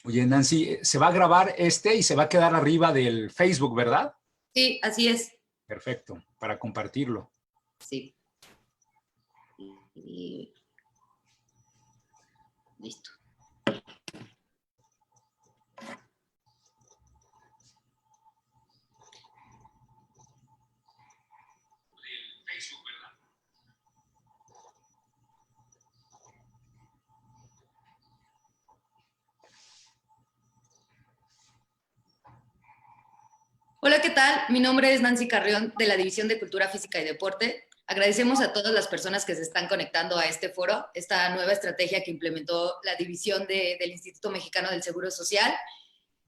Oye, Nancy, se va a grabar y se va a quedar arriba del Facebook, ¿verdad? Sí, así es. Perfecto, para compartirlo. Sí. Y listo. Hola, ¿qué tal? Mi nombre es Nancy Carrión de la División de Cultura Física y Deporte. Agradecemos a todas las personas que se están conectando a este foro, esta nueva estrategia que implementó la división del Instituto Mexicano del Seguro Social.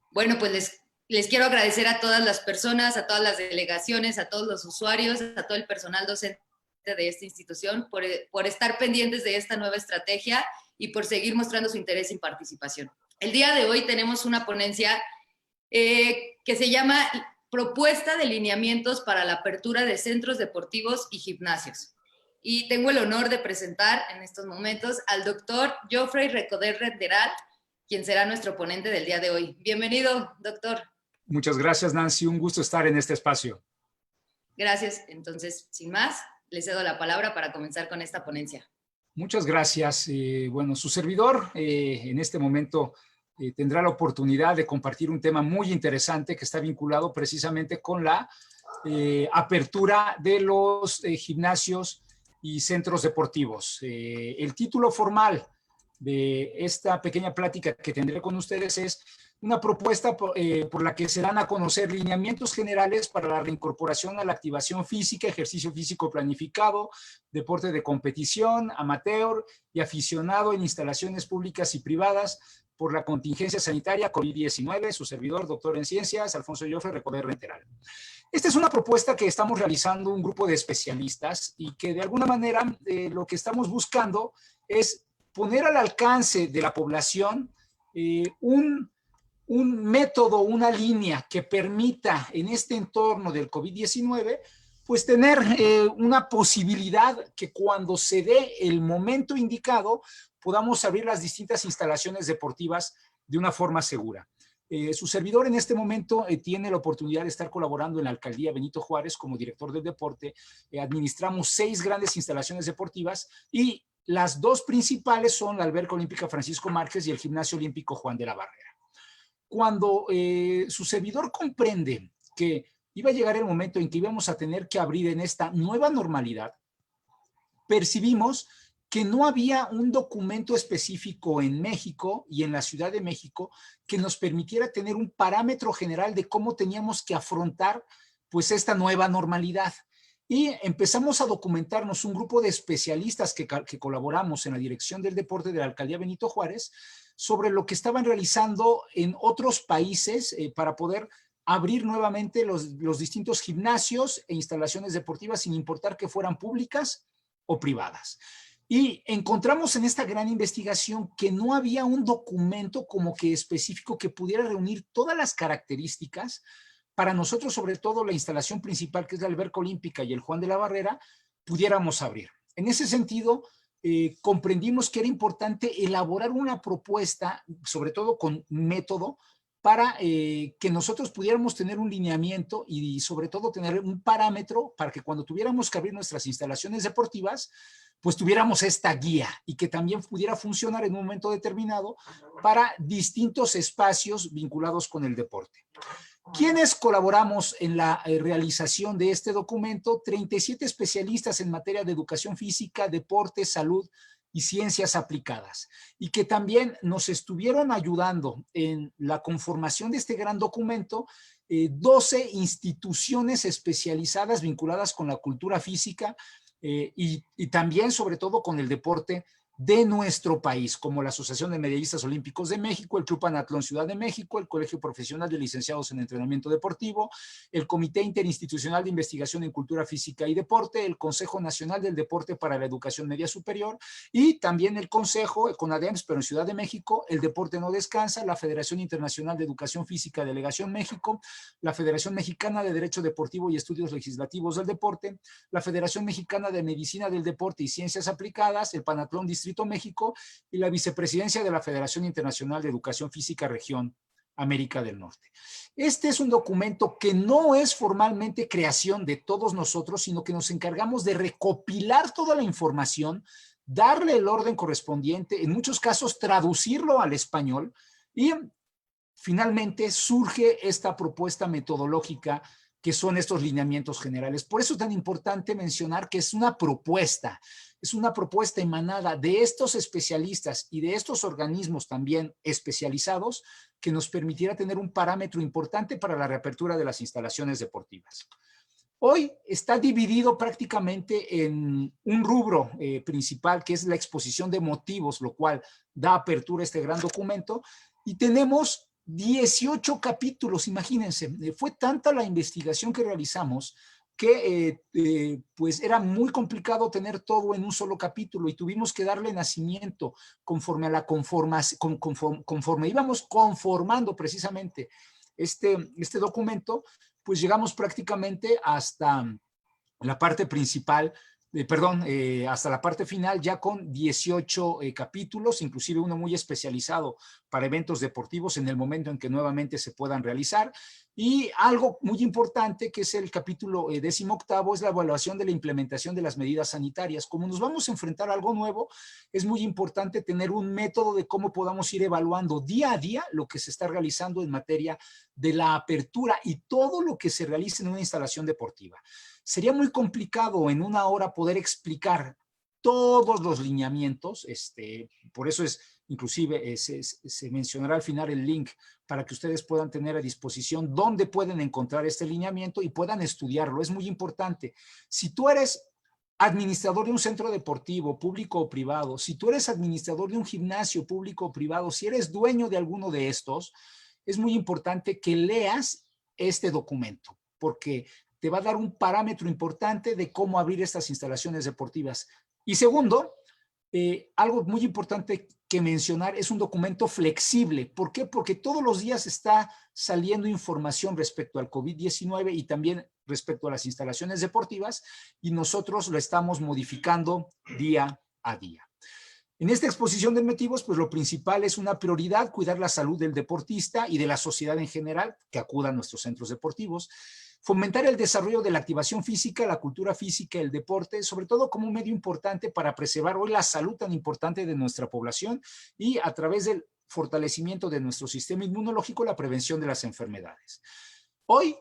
Bueno, pues les quiero agradecer a todas las personas, a todas las delegaciones, a todos los usuarios, a todo el personal docente de esta institución por estar pendientes de esta nueva estrategia y por seguir mostrando su interés y participación. El día de hoy tenemos una ponencia que se llama Propuesta de lineamientos para la apertura de centros deportivos y gimnasios. Y tengo el honor de presentar en estos momentos al doctor Geoffrey Recoder Renderal, quien será nuestro ponente del día de hoy. Bienvenido, doctor. Muchas gracias, Nancy. Un gusto estar en este espacio. Gracias. Entonces, sin más, le cedo la palabra para comenzar con esta ponencia. Muchas gracias. Bueno, su servidor en este momento tendrá la oportunidad de compartir un tema muy interesante que está vinculado precisamente con la apertura de los gimnasios y centros deportivos. El título formal de esta pequeña plática que tendré con ustedes es una propuesta por la que se dan a conocer lineamientos generales para la reincorporación a la activación física, ejercicio físico planificado, deporte de competición, amateur y aficionado en instalaciones públicas y privadas por la contingencia sanitaria COVID-19. Su servidor, doctor en ciencias, Alfonso Geoffrey Recoder Renteral. Esta es una propuesta que estamos realizando un grupo de especialistas y que de alguna manera lo que estamos buscando es poner al alcance de la población un método, una línea que permita en este entorno del COVID-19, pues tener una posibilidad que cuando se dé el momento indicado podamos abrir las distintas instalaciones deportivas de una forma segura. Su servidor en este momento tiene la oportunidad de estar colaborando en la alcaldía Benito Juárez como director del deporte. Administramos 6 grandes instalaciones deportivas y las 2 principales son la Alberca Olímpica Francisco Márquez y el Gimnasio Olímpico Juan de la Barrera. Cuando su servidor comprende que iba a llegar el momento en que íbamos a tener que abrir en esta nueva normalidad, percibimos que no había un documento específico en México y en la Ciudad de México que nos permitiera tener un parámetro general de cómo teníamos que afrontar pues esta nueva normalidad. Y empezamos a documentarnos un grupo de especialistas que colaboramos en la Dirección del Deporte de la Alcaldía Benito Juárez sobre lo que estaban realizando en otros países para poder abrir nuevamente los distintos gimnasios e instalaciones deportivas sin importar que fueran públicas o privadas. Y encontramos en esta gran investigación que no había un documento como que específico que pudiera reunir todas las características para nosotros, sobre todo la instalación principal, que es la Alberca Olímpica y el Juan de la Barrera, pudiéramos abrir. En ese sentido, comprendimos que era importante elaborar una propuesta, sobre todo con método, para que nosotros pudiéramos tener un lineamiento y sobre todo tener un parámetro para que cuando tuviéramos que abrir nuestras instalaciones deportivas, pues tuviéramos esta guía y que también pudiera funcionar en un momento determinado para distintos espacios vinculados con el deporte. ¿Quiénes colaboramos en la realización de este documento? 37 especialistas en materia de educación física, deporte, salud y ciencias aplicadas, y que también nos estuvieron ayudando en la conformación de este gran documento, 12 instituciones especializadas vinculadas con la cultura física y también, sobre todo, con el deporte de nuestro país, como la Asociación de Medallistas Olímpicos de México, el Club Panatlón Ciudad de México, el Colegio Profesional de Licenciados en Entrenamiento Deportivo, el Comité Interinstitucional de Investigación en Cultura Física y Deporte, el Consejo Nacional del Deporte para la Educación Media Superior y también el Consejo, el CONADEMS, pero en Ciudad de México, el Deporte No Descansa, la Federación Internacional de Educación Física Delegación México, la Federación Mexicana de Derecho Deportivo y Estudios Legislativos del Deporte, la Federación Mexicana de Medicina del Deporte y Ciencias Aplicadas, el Panatlón Distrito México y la vicepresidencia de la Federación Internacional de Educación Física Región América del Norte. Este es un documento que no es formalmente creación de todos nosotros, sino que nos encargamos de recopilar toda la información, darle el orden correspondiente, en muchos casos traducirlo al español y finalmente surge esta propuesta metodológica que son estos lineamientos generales. Por eso es tan importante mencionar que es una propuesta emanada de estos especialistas y de estos organismos también especializados que nos permitiera tener un parámetro importante para la reapertura de las instalaciones deportivas. Hoy está dividido prácticamente en un rubro principal, que es la exposición de motivos, lo cual da apertura a este gran documento, y tenemos 18 capítulos, imagínense. Fue tanta la investigación que realizamos que pues era muy complicado tener todo en un solo capítulo y tuvimos que darle nacimiento conforme a la conforme íbamos conformando precisamente este documento, pues llegamos prácticamente hasta la parte principal, hasta la parte final, ya con 18 capítulos, inclusive uno muy especializado para eventos deportivos en el momento en que nuevamente se puedan realizar. Y algo muy importante, que es el capítulo 18º, es la evaluación de la implementación de las medidas sanitarias. Como nos vamos a enfrentar a algo nuevo, es muy importante tener un método de cómo podamos ir evaluando día a día lo que se está realizando en materia de la apertura y todo lo que se realiza en una instalación deportiva. Sería muy complicado en una hora poder explicar todos los lineamientos, por eso inclusive se mencionará al final el link para que ustedes puedan tener a disposición dónde pueden encontrar este lineamiento y puedan estudiarlo. Es muy importante. Si tú eres administrador de un centro deportivo, público o privado, si tú eres administrador de un gimnasio público o privado, si eres dueño de alguno de estos, es muy importante que leas este documento, porque te va a dar un parámetro importante de cómo abrir estas instalaciones deportivas. Y segundo, algo muy importante que mencionar, es un documento flexible. ¿Por qué? Porque todos los días está saliendo información respecto al COVID-19 y también respecto a las instalaciones deportivas, y nosotros lo estamos modificando día a día. En esta exposición de motivos, pues lo principal es una prioridad, cuidar la salud del deportista y de la sociedad en general que acuda a nuestros centros deportivos. Fomentar el desarrollo de la activación física, la cultura física, el deporte, sobre todo como un medio importante para preservar hoy la salud tan importante de nuestra población y a través del fortalecimiento de nuestro sistema inmunológico, la prevención de las enfermedades. Hoy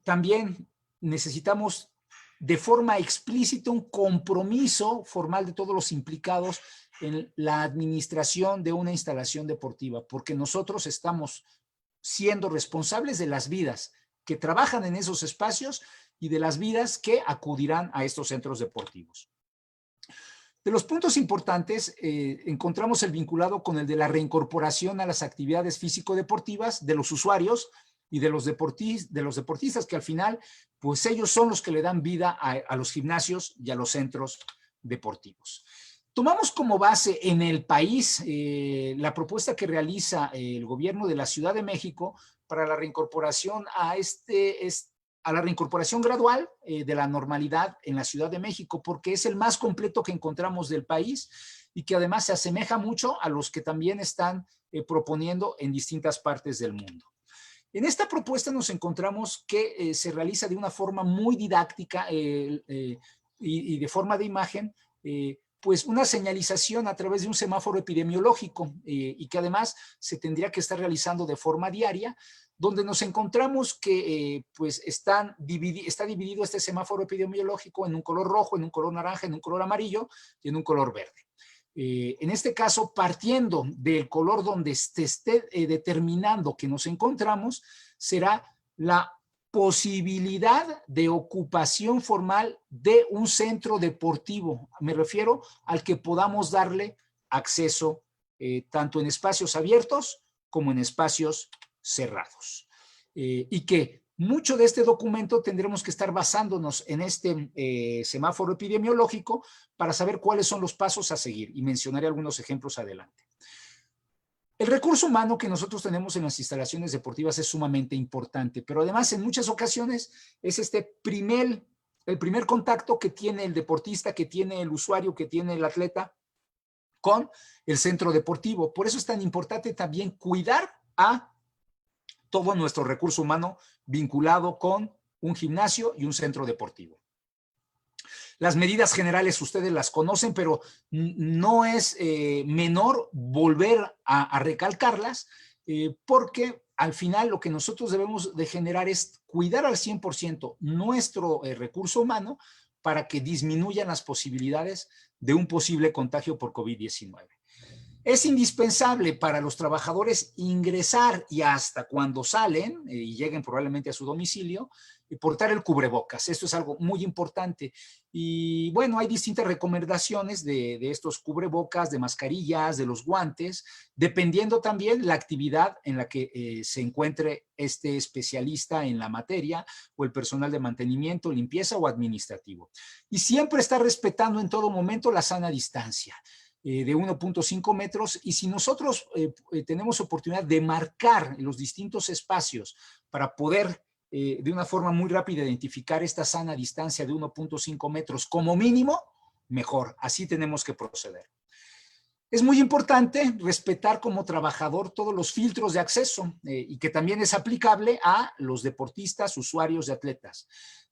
también necesitamos de forma explícita un compromiso formal de todos los implicados en la administración de una instalación deportiva, porque nosotros estamos siendo responsables de las vidas que trabajan en esos espacios y de las vidas que acudirán a estos centros deportivos. De los puntos importantes, encontramos el vinculado con el de la reincorporación a las actividades físico-deportivas de los usuarios y de los deportistas, que al final, pues ellos son los que le dan vida a los gimnasios y a los centros deportivos. Tomamos como base en el país la propuesta que realiza el gobierno de la Ciudad de México para la reincorporación a la reincorporación gradual de la normalidad en la Ciudad de México, porque es el más completo que encontramos del país y que además se asemeja mucho a los que también están proponiendo en distintas partes del mundo. En esta propuesta nos encontramos que se realiza de una forma muy didáctica y de forma de imagen, pues una señalización a través de un semáforo epidemiológico y que además se tendría que estar realizando de forma diaria, donde nos encontramos que pues está dividido este semáforo epidemiológico en un color rojo, en un color naranja, en un color amarillo y en un color verde. En este caso, partiendo del color donde se esté determinando que nos encontramos, será la posibilidad de ocupación formal de un centro deportivo. Me refiero al que podamos darle acceso tanto en espacios abiertos como en espacios cerrados. Y que mucho de este documento tendremos que estar basándonos en este semáforo epidemiológico para saber cuáles son los pasos a seguir, y mencionaré algunos ejemplos adelante. El recurso humano que nosotros tenemos en las instalaciones deportivas es sumamente importante, pero además en muchas ocasiones es el primer contacto que tiene el deportista, que tiene el usuario, que tiene el atleta con el centro deportivo. Por eso es tan importante también cuidar a todo nuestro recurso humano vinculado con un gimnasio y un centro deportivo. Las medidas generales ustedes las conocen, pero no es menor volver a recalcarlas, porque al final lo que nosotros debemos de generar es cuidar al 100% nuestro recurso humano para que disminuyan las posibilidades de un posible contagio por COVID-19. Es indispensable para los trabajadores ingresar y hasta cuando salen y lleguen probablemente a su domicilio, portar el cubrebocas. Esto es algo muy importante. Y bueno, hay distintas recomendaciones de estos cubrebocas, de mascarillas, de los guantes, dependiendo también la actividad en la que se encuentre este especialista en la materia o el personal de mantenimiento, limpieza o administrativo. Y siempre está respetando en todo momento la sana distancia de 1.5 metros, y si nosotros tenemos oportunidad de marcar los distintos espacios para poder de una forma muy rápida identificar esta sana distancia de 1.5 metros como mínimo, mejor. Así tenemos que proceder. Es muy importante respetar como trabajador todos los filtros de acceso y que también es aplicable a los deportistas, usuarios y atletas,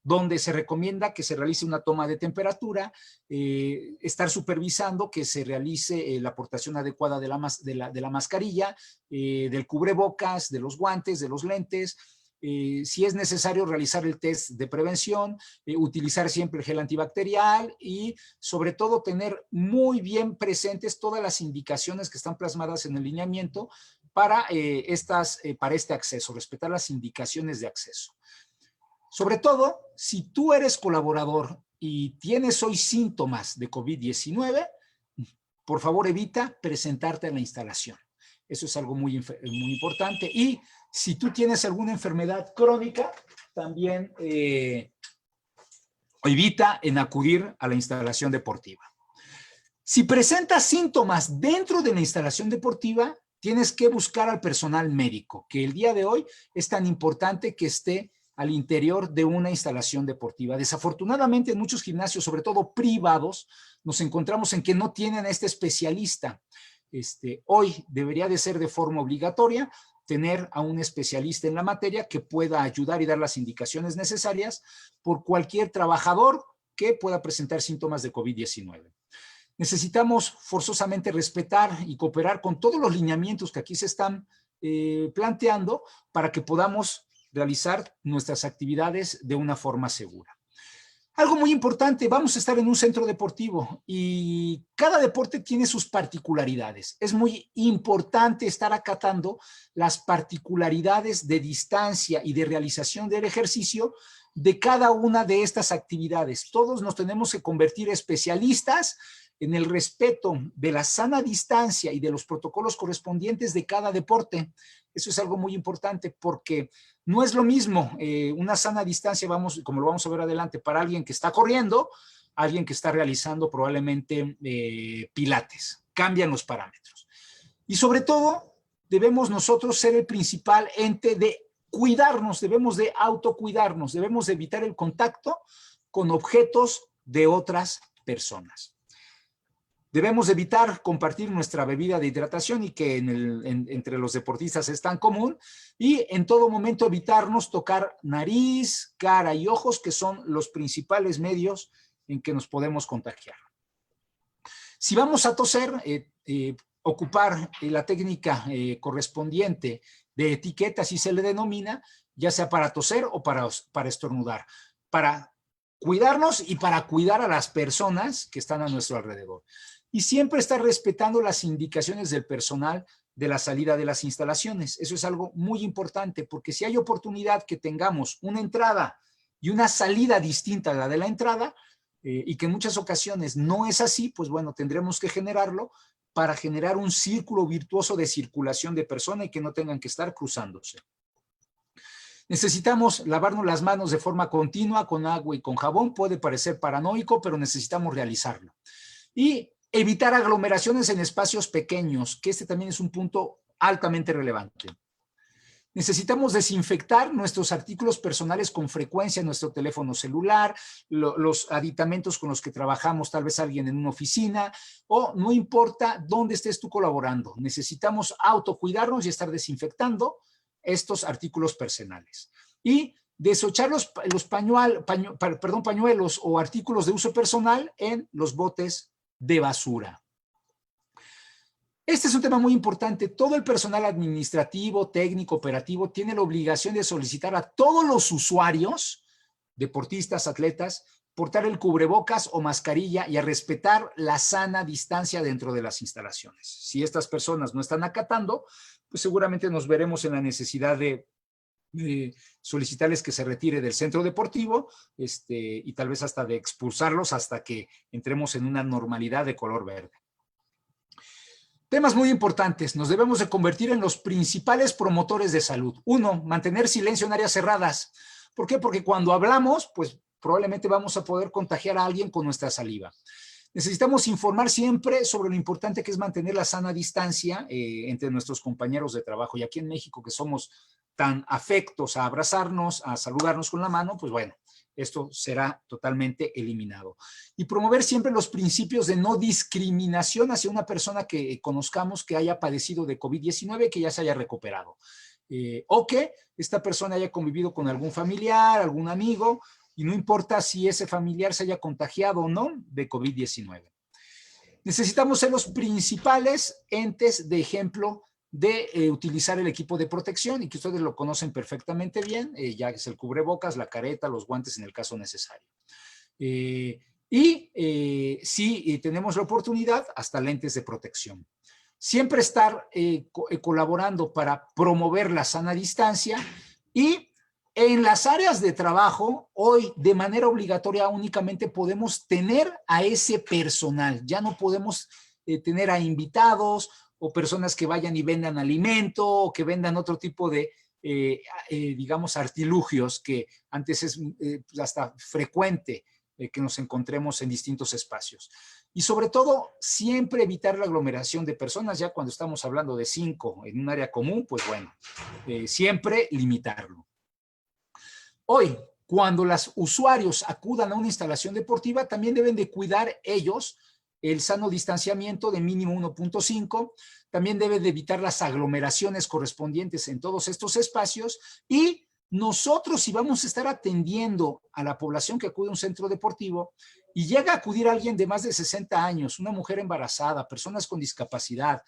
donde se recomienda que se realice una toma de temperatura, estar supervisando que se realice la aportación adecuada de la mascarilla, del cubrebocas, de los guantes, de los lentes. Si es necesario realizar el test de prevención, utilizar siempre el gel antibacterial y sobre todo tener muy bien presentes todas las indicaciones que están plasmadas en el lineamiento para este acceso, respetar las indicaciones de acceso. Sobre todo, si tú eres colaborador y tienes hoy síntomas de COVID-19, por favor evita presentarte en la instalación. Eso es algo muy importante. Y si tú tienes alguna enfermedad crónica, también evita en acudir a la instalación deportiva. Si presentas síntomas dentro de la instalación deportiva, tienes que buscar al personal médico, que el día de hoy es tan importante que esté al interior de una instalación deportiva. Desafortunadamente, en muchos gimnasios, sobre todo privados, nos encontramos en que no tienen a este especialista. Hoy debería de ser de forma obligatoria tener a un especialista en la materia que pueda ayudar y dar las indicaciones necesarias por cualquier trabajador que pueda presentar síntomas de COVID-19. Necesitamos forzosamente respetar y cooperar con todos los lineamientos que aquí se están planteando para que podamos realizar nuestras actividades de una forma segura. Algo muy importante, vamos a estar en un centro deportivo y cada deporte tiene sus particularidades. Es muy importante estar acatando las particularidades de distancia y de realización del ejercicio de cada una de estas actividades. Todos nos tenemos que convertir especialistas en el respeto de la sana distancia y de los protocolos correspondientes de cada deporte. Eso es algo muy importante porque no es lo mismo una sana distancia, como lo vamos a ver adelante, para alguien que está corriendo, alguien que está realizando probablemente pilates. Cambian los parámetros. Y sobre todo, debemos nosotros ser el principal ente de cuidarnos, debemos de autocuidarnos, debemos de evitar el contacto con objetos de otras personas. Debemos evitar compartir nuestra bebida de hidratación y que entre los deportistas es tan común, y en todo momento evitarnos tocar nariz, cara y ojos, que son los principales medios en que nos podemos contagiar. Si vamos a toser, ocupar la técnica correspondiente de etiqueta, así se le denomina, ya sea para toser o para estornudar, para cuidarnos y para cuidar a las personas que están a nuestro alrededor. Y siempre estar respetando las indicaciones del personal de la salida de las instalaciones. Eso es algo muy importante, porque si hay oportunidad que tengamos una entrada y una salida distinta a la de la entrada, y que en muchas ocasiones no es así, pues bueno, tendremos que generarlo para generar un círculo virtuoso de circulación de personas y que no tengan que estar cruzándose. Necesitamos lavarnos las manos de forma continua con agua y con jabón. Puede parecer paranoico, pero necesitamos realizarlo. Y evitar aglomeraciones en espacios pequeños, que este también es un punto altamente relevante. Necesitamos desinfectar nuestros artículos personales con frecuencia, nuestro teléfono celular, los aditamentos con los que trabajamos, tal vez alguien en una oficina, o no importa dónde estés tú colaborando. Necesitamos autocuidarnos y estar desinfectando estos artículos personales. Y desochar los pañuelos o artículos de uso personal en los botes de basura. Este es un tema muy importante. Todo el personal administrativo, técnico, operativo tiene la obligación de solicitar a todos los usuarios, deportistas, atletas, portar el cubrebocas o mascarilla y a respetar la sana distancia dentro de las instalaciones. Si estas personas no están acatando, pues seguramente nos veremos en la necesidad de solicitarles que se retire del centro deportivo y tal vez hasta de expulsarlos hasta que entremos en una normalidad de color verde. Temas muy importantes. Nos debemos de convertir en los principales promotores de salud. 1, mantener silencio en áreas cerradas. ¿Por qué? Porque cuando hablamos, pues probablemente vamos a poder contagiar a alguien con nuestra saliva. Necesitamos informar siempre sobre lo importante que es mantener la sana distancia entre nuestros compañeros de trabajo. Y aquí en México, que somos tan afectos a abrazarnos, a saludarnos con la mano, pues bueno, esto será totalmente eliminado. Y promover siempre los principios de no discriminación hacia una persona que conozcamos que haya padecido de COVID-19, que ya se haya recuperado. O que esta persona haya convivido con algún familiar, algún amigo, y no importa si ese familiar se haya contagiado o no de COVID-19. Necesitamos ser los principales entes de ejemplo de utilizar el equipo de protección y que ustedes lo conocen perfectamente bien, ya es el cubrebocas, la careta, los guantes en el caso necesario. Si tenemos la oportunidad, hasta lentes de protección. Siempre estar colaborando para promover la sana distancia y en las áreas de trabajo, hoy de manera obligatoria únicamente podemos tener a ese personal, ya no podemos tener a invitados o personas que vayan y vendan alimento o que vendan otro tipo de, digamos, artilugios que antes es hasta frecuente que nos encontremos en distintos espacios. Y sobre todo, siempre evitar la aglomeración de personas, ya cuando estamos hablando de 5 en un área común, pues bueno, siempre limitarlo. Hoy, cuando los usuarios acudan a una instalación deportiva, también deben de cuidar ellos el sano distanciamiento de mínimo 1.5, también deben de evitar las aglomeraciones correspondientes en todos estos espacios y nosotros, si vamos a estar atendiendo a la población que acude a un centro deportivo y llega a acudir alguien de más de 60 años, una mujer embarazada, personas con discapacidad,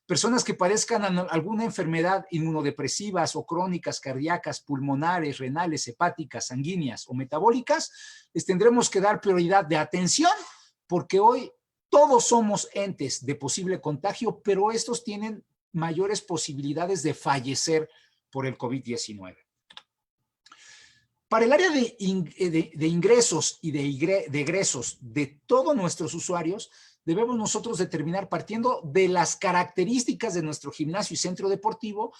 personas que padezcan alguna enfermedad inmunodepresivas o crónicas, cardíacas, pulmonares, renales, hepáticas, sanguíneas o metabólicas, les tendremos que dar prioridad de atención porque hoy todos somos entes de posible contagio, pero estos tienen mayores posibilidades de fallecer por el COVID-19. Para el área de ingresos y de egresos de todos nuestros usuarios, debemos nosotros determinar, partiendo de las características de nuestro gimnasio y centro deportivo,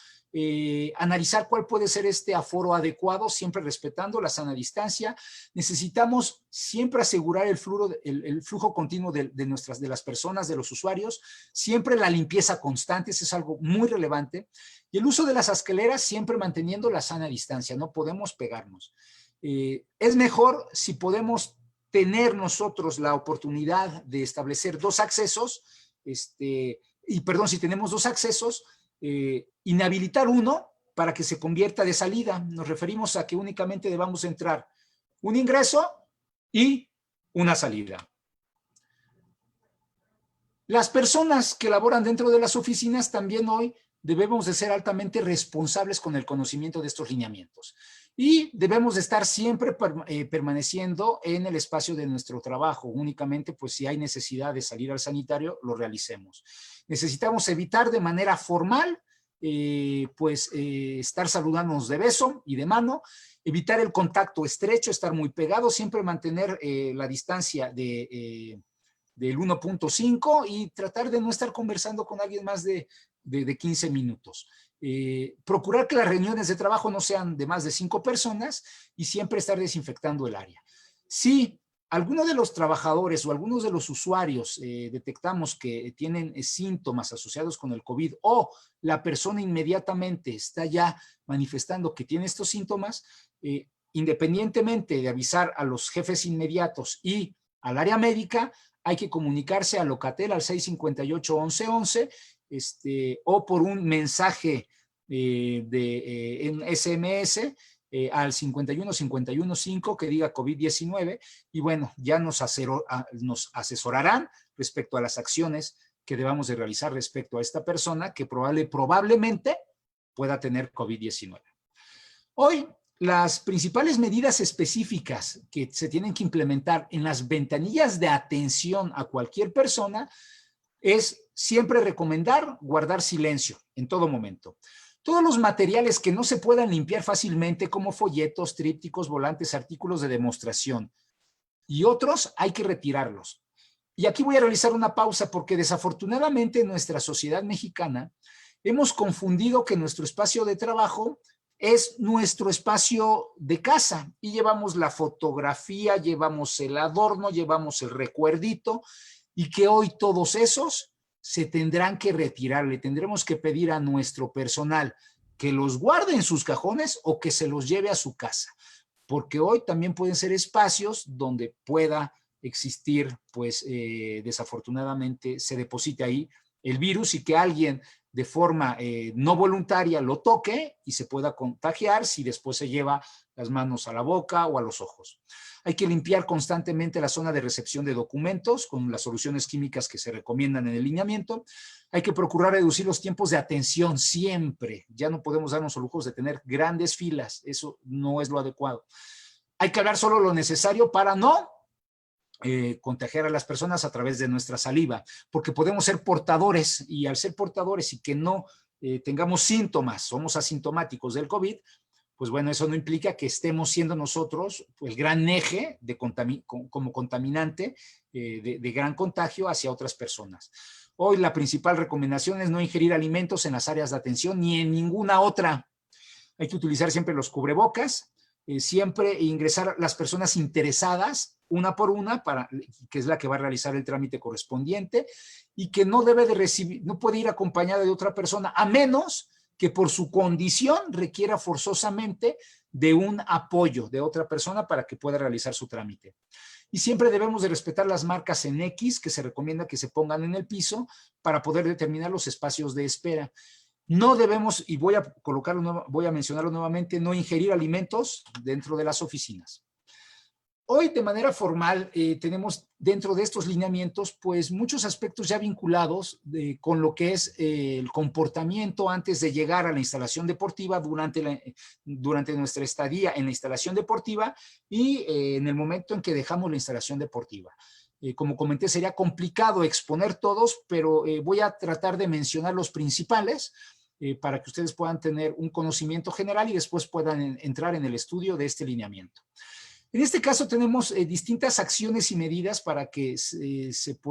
analizar cuál puede ser este aforo adecuado, siempre respetando la sana distancia. Necesitamos siempre asegurar el flujo continuo de las personas, de los usuarios, siempre la limpieza constante, eso es algo muy relevante, y el uso de las escaleras siempre manteniendo la sana distancia, no podemos pegarnos. Es mejor si podemos tener nosotros la oportunidad de establecer 2 accesos, si tenemos 2 accesos, inhabilitar uno para que se convierta de salida. Nos referimos a que únicamente debamos entrar un ingreso y una salida. Las personas que laboran dentro de las oficinas también hoy debemos de ser altamente responsables con el conocimiento de estos lineamientos. Y debemos de estar siempre permaneciendo en el espacio de nuestro trabajo. Únicamente, pues si hay necesidad de salir al sanitario, lo realicemos. Necesitamos evitar de manera formal, estar saludándonos de beso y de mano, evitar el contacto estrecho, estar muy pegado, siempre mantener la distancia del 1.5 y tratar de no estar conversando con alguien más de 15 minutos. Procurar que las reuniones de trabajo no sean de más de 5 personas y siempre estar desinfectando el área. Si alguno de los trabajadores o algunos de los usuarios detectamos que tienen síntomas asociados con el COVID o la persona inmediatamente está ya manifestando que tiene estos síntomas, independientemente de avisar a los jefes inmediatos y al área médica, hay que comunicarse a Locatel al 658-1111 o por un mensaje en SMS al 51-51-5 que diga COVID-19 y bueno, ya nos asesorarán respecto a las acciones que debamos de realizar respecto a esta persona que probablemente pueda tener COVID-19. Hoy, las principales medidas específicas que se tienen que implementar en las ventanillas de atención a cualquier persona es siempre recomendar guardar silencio en todo momento. Todos los materiales que no se puedan limpiar fácilmente, como folletos, trípticos, volantes, artículos de demostración y otros, hay que retirarlos. Y aquí voy a realizar una pausa porque desafortunadamente en nuestra sociedad mexicana hemos confundido que nuestro espacio de trabajo es nuestro espacio de casa y llevamos la fotografía, llevamos el adorno, llevamos el recuerdito y que hoy todos esos se tendrán que retirar, le tendremos que pedir a nuestro personal que los guarde en sus cajones o que se los lleve a su casa, porque hoy también pueden ser espacios donde pueda existir, pues desafortunadamente se deposite ahí el virus y que alguien de forma no voluntaria lo toque y se pueda contagiar si después se lleva las manos a la boca o a los ojos. Hay que limpiar constantemente la zona de recepción de documentos con las soluciones químicas que se recomiendan en el lineamiento. Hay que procurar reducir los tiempos de atención siempre. Ya no podemos darnos los lujos de tener grandes filas. Eso no es lo adecuado. Hay que hablar solo lo necesario para no contagiar a las personas a través de nuestra saliva, porque podemos ser portadores y al ser portadores y que no tengamos síntomas, somos asintomáticos del COVID, pues bueno, eso no implica que estemos siendo nosotros el gran eje como contaminante de gran contagio hacia otras personas. Hoy la principal recomendación es no ingerir alimentos en las áreas de atención ni en ninguna otra. Hay que utilizar siempre los cubrebocas, siempre ingresar las personas interesadas una por una, que es la que va a realizar el trámite correspondiente y que no debe de recibir, no puede ir acompañada de otra persona, a menos que por su condición requiera forzosamente de un apoyo de otra persona para que pueda realizar su trámite. Y siempre debemos de respetar las marcas en X que se recomienda que se pongan en el piso para poder determinar los espacios de espera. No debemos, y voy a mencionarlo nuevamente, no ingerir alimentos dentro de las oficinas. Hoy, de manera formal, tenemos dentro de estos lineamientos, pues, muchos aspectos ya vinculados con lo que es el comportamiento antes de llegar a la instalación deportiva, durante nuestra estadía en la instalación deportiva y en el momento en que dejamos la instalación deportiva. Como comenté, sería complicado exponer todos, pero voy a tratar de mencionar los principales para que ustedes puedan tener un conocimiento general y después puedan entrar en el estudio de este lineamiento. En este caso tenemos distintas acciones y medidas para que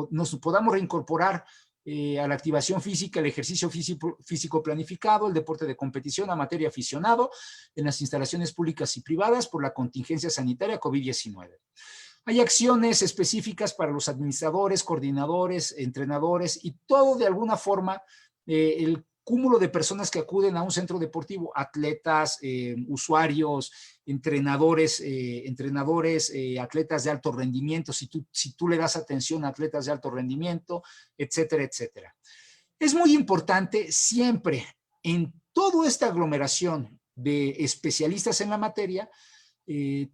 nos podamos reincorporar a la activación física, el ejercicio físico planificado, el deporte de competición, amateur y aficionado en las instalaciones públicas y privadas por la contingencia sanitaria COVID-19. Hay acciones específicas para los administradores, coordinadores, entrenadores y todo de alguna forma el cúmulo de personas que acuden a un centro deportivo, atletas, usuarios, entrenadores, atletas de alto rendimiento, si tú le das atención a atletas de alto rendimiento, etcétera, etcétera. Es muy importante siempre en toda esta aglomeración de especialistas en la materia,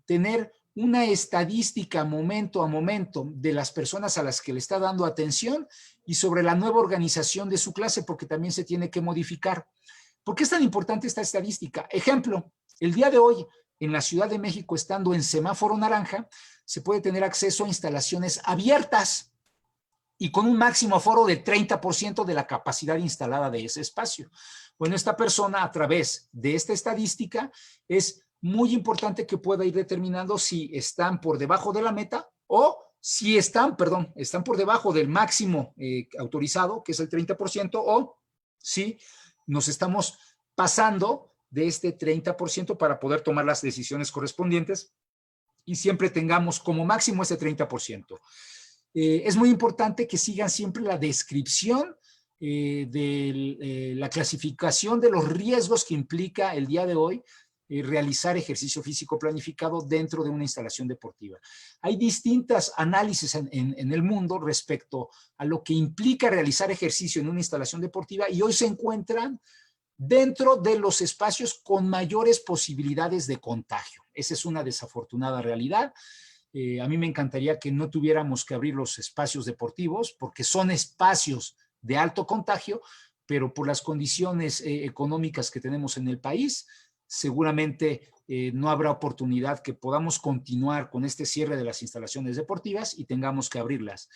tener una estadística momento a momento de las personas a las que le está dando atención y sobre la nueva organización de su clase, porque también se tiene que modificar. ¿Por qué es tan importante esta estadística? Ejemplo, el día de hoy en la Ciudad de México, estando en semáforo naranja, se puede tener acceso a instalaciones abiertas y con un máximo aforo de 30% de la capacidad instalada de ese espacio. Bueno, esta persona a través de esta estadística es muy importante que pueda ir determinando si están por debajo de la meta o si están por debajo del máximo autorizado, que es el 30%, o si nos estamos pasando de este 30% para poder tomar las decisiones correspondientes y siempre tengamos como máximo ese 30%. Es muy importante que sigan siempre la descripción de la clasificación de los riesgos que implica el día de hoy realizar ejercicio físico planificado dentro de una instalación deportiva. Hay distintas análisis en el mundo respecto a lo que implica realizar ejercicio en una instalación deportiva y hoy se encuentran dentro de los espacios con mayores posibilidades de contagio. Esa es una desafortunada realidad. A mí me encantaría que no tuviéramos que abrir los espacios deportivos porque son espacios de alto contagio, pero por las condiciones económicas que tenemos en el país, seguramente no habrá oportunidad que podamos continuar con este cierre de las instalaciones deportivas y tengamos que abrirlas.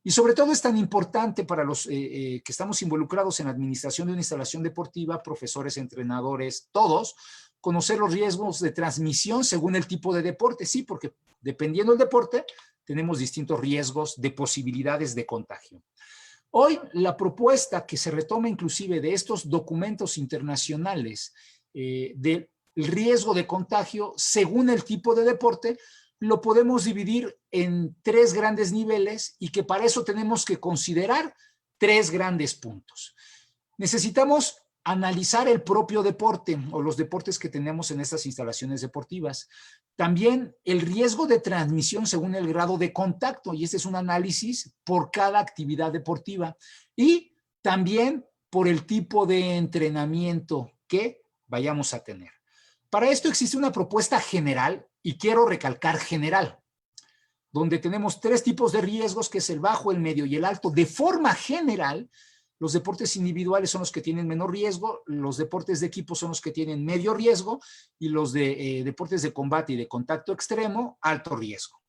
Y sobre todo es tan importante para los que estamos involucrados en la administración de una instalación deportiva, profesores, entrenadores, todos, conocer los riesgos de transmisión según el tipo de deporte. Sí, porque dependiendo del deporte, tenemos distintos riesgos de posibilidades de contagio. Hoy, la propuesta que se retoma inclusive de estos documentos internacionales del riesgo de contagio según el tipo de deporte, lo podemos dividir en 3 grandes niveles y que para eso tenemos que considerar 3 grandes puntos. Necesitamos analizar el propio deporte o los deportes que tenemos en estas instalaciones deportivas. También el riesgo de transmisión según el grado de contacto, y este es un análisis por cada actividad deportiva. Y también por el tipo de entrenamiento que vayamos a tener. Para esto existe una propuesta general, y quiero recalcar general, donde tenemos 3 tipos de riesgos, que es el bajo, el medio y el alto. De forma general, los deportes individuales son los que tienen menor riesgo, los deportes de equipo son los que tienen medio riesgo y los de deportes de combate y de contacto extremo, alto riesgo.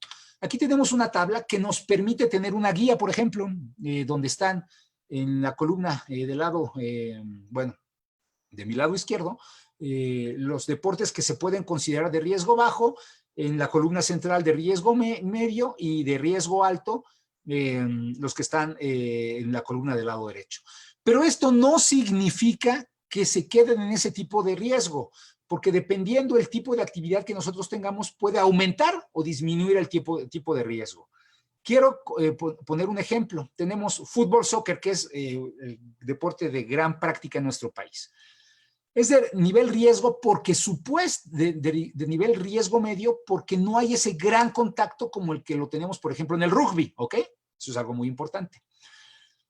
Aquí tenemos una tabla que nos permite tener una guía, por ejemplo, donde están en la columna del lado, bueno, de mi lado izquierdo, los deportes que se pueden considerar de riesgo bajo, en la columna central de riesgo medio y de riesgo alto, los que están en la columna del lado derecho. Pero esto no significa que se queden en ese tipo de riesgo, porque dependiendo del tipo de actividad que nosotros tengamos, puede aumentar o disminuir el tipo de riesgo. Quiero poner un ejemplo. Tenemos fútbol, soccer, que es el deporte de gran práctica en nuestro país. Es de nivel riesgo porque de nivel riesgo medio porque no hay ese gran contacto como el que lo tenemos, por ejemplo, en el rugby, ¿ok? Eso es algo muy importante.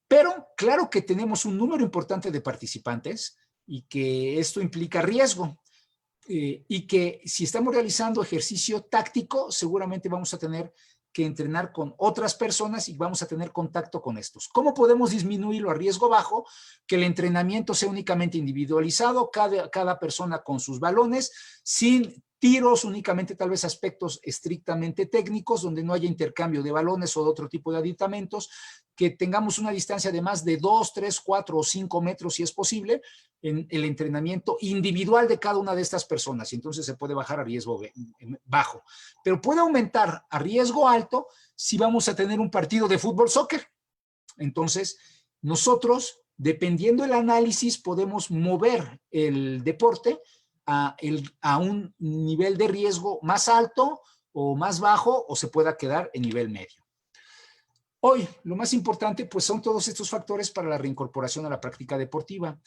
Pero claro que tenemos un número importante de participantes y que esto implica riesgo. Y que si estamos realizando ejercicio táctico, seguramente vamos a tener que entrenar con otras personas y vamos a tener contacto con estos. ¿Cómo podemos disminuirlo a riesgo bajo? Que el entrenamiento sea únicamente individualizado, cada persona con sus balones, sin tiros, únicamente tal vez aspectos estrictamente técnicos, donde no haya intercambio de balones o de otro tipo de aditamentos, que tengamos una distancia de más de 2, 3, 4 o 5 metros, si es posible, en el entrenamiento individual de cada una de estas personas, y entonces se puede bajar a riesgo bajo. Pero puede aumentar a riesgo alto si vamos a tener un partido de fútbol, soccer. Entonces, nosotros, dependiendo del análisis, podemos mover el deporte a un nivel de riesgo más alto o más bajo, o se pueda quedar en nivel medio. Hoy, lo más importante, pues son todos estos factores para la reincorporación a la práctica deportiva.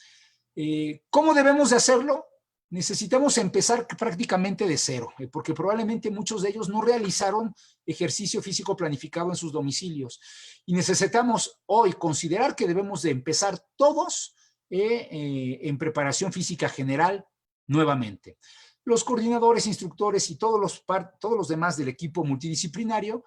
¿Cómo debemos de hacerlo? Necesitamos empezar prácticamente de cero, porque probablemente muchos de ellos no realizaron ejercicio físico planificado en sus domicilios. Y necesitamos hoy considerar que debemos de empezar todos en preparación física general nuevamente. Los coordinadores, instructores y todos los demás del equipo multidisciplinario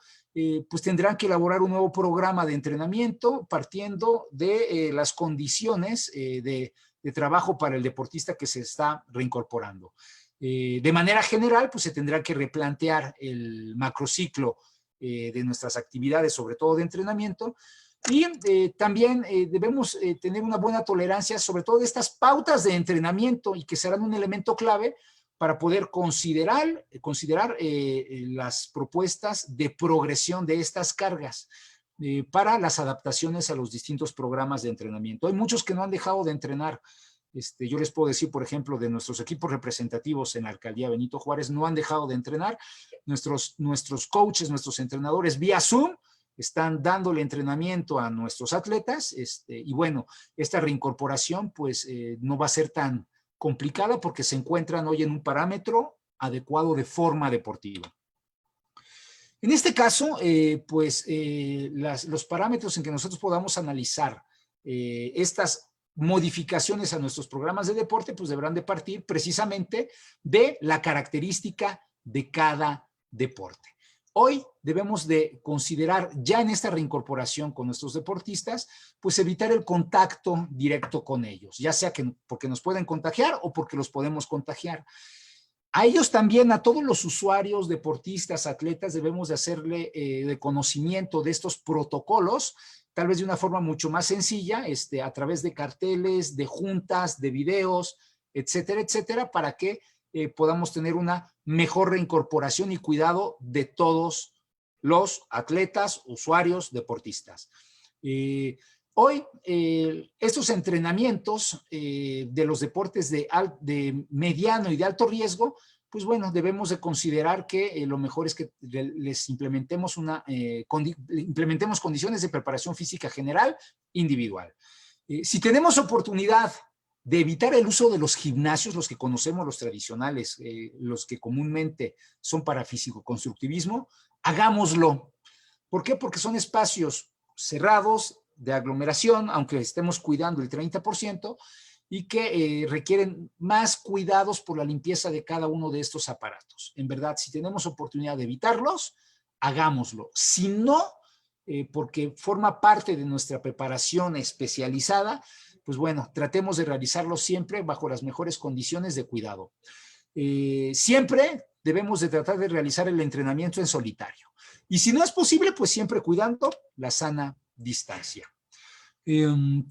pues tendrán que elaborar un nuevo programa de entrenamiento partiendo de las condiciones de trabajo para el deportista que se está reincorporando. De manera general, pues se tendrá que replantear el macrociclo de nuestras actividades, sobre todo de entrenamiento, y también debemos tener una buena tolerancia, sobre todo de estas pautas de entrenamiento, y que serán un elemento clave para poder considerar las propuestas de progresión de estas cargas para las adaptaciones a los distintos programas de entrenamiento. Hay muchos que no han dejado de entrenar Yo les puedo decir, por ejemplo, de nuestros equipos representativos en la alcaldía Benito Juárez, no han dejado de entrenar. Nuestros coaches, nuestros entrenadores vía Zoom, están dándole entrenamiento a nuestros atletas, y bueno, esta reincorporación pues no va a ser tan complicada porque se encuentran hoy en un parámetro adecuado de forma deportiva. En este caso, los parámetros en que nosotros podamos analizar estas modificaciones a nuestros programas de deporte, pues deberán de partir precisamente de la característica de cada deporte. Hoy debemos de considerar ya en esta reincorporación con nuestros deportistas, pues evitar el contacto directo con ellos, ya sea que porque nos pueden contagiar o porque los podemos contagiar. A ellos también, a todos los usuarios, deportistas, atletas, debemos de hacerle de conocimiento de estos protocolos, tal vez de una forma mucho más sencilla, a través de carteles, de juntas, de videos, etcétera, etcétera, para que podamos tener una mejor reincorporación y cuidado de todos los atletas, usuarios, deportistas. Hoy, estos entrenamientos de los deportes de mediano y de alto riesgo, pues bueno, debemos de considerar que lo mejor es que les implementemos condiciones de preparación física general individual. Si tenemos oportunidad de evitar el uso de los gimnasios, los que conocemos, los tradicionales, los que comúnmente son para físico-constructivismo, hagámoslo. ¿Por qué? Porque son espacios cerrados, de aglomeración, aunque estemos cuidando el 30%, y que requieren más cuidados por la limpieza de cada uno de estos aparatos. En verdad, si tenemos oportunidad de evitarlos, hagámoslo. Si no, porque forma parte de nuestra preparación especializada, pues bueno, tratemos de realizarlo siempre bajo las mejores condiciones de cuidado. Siempre debemos de tratar de realizar el entrenamiento en solitario. Y si no es posible, pues siempre cuidando la sana distancia.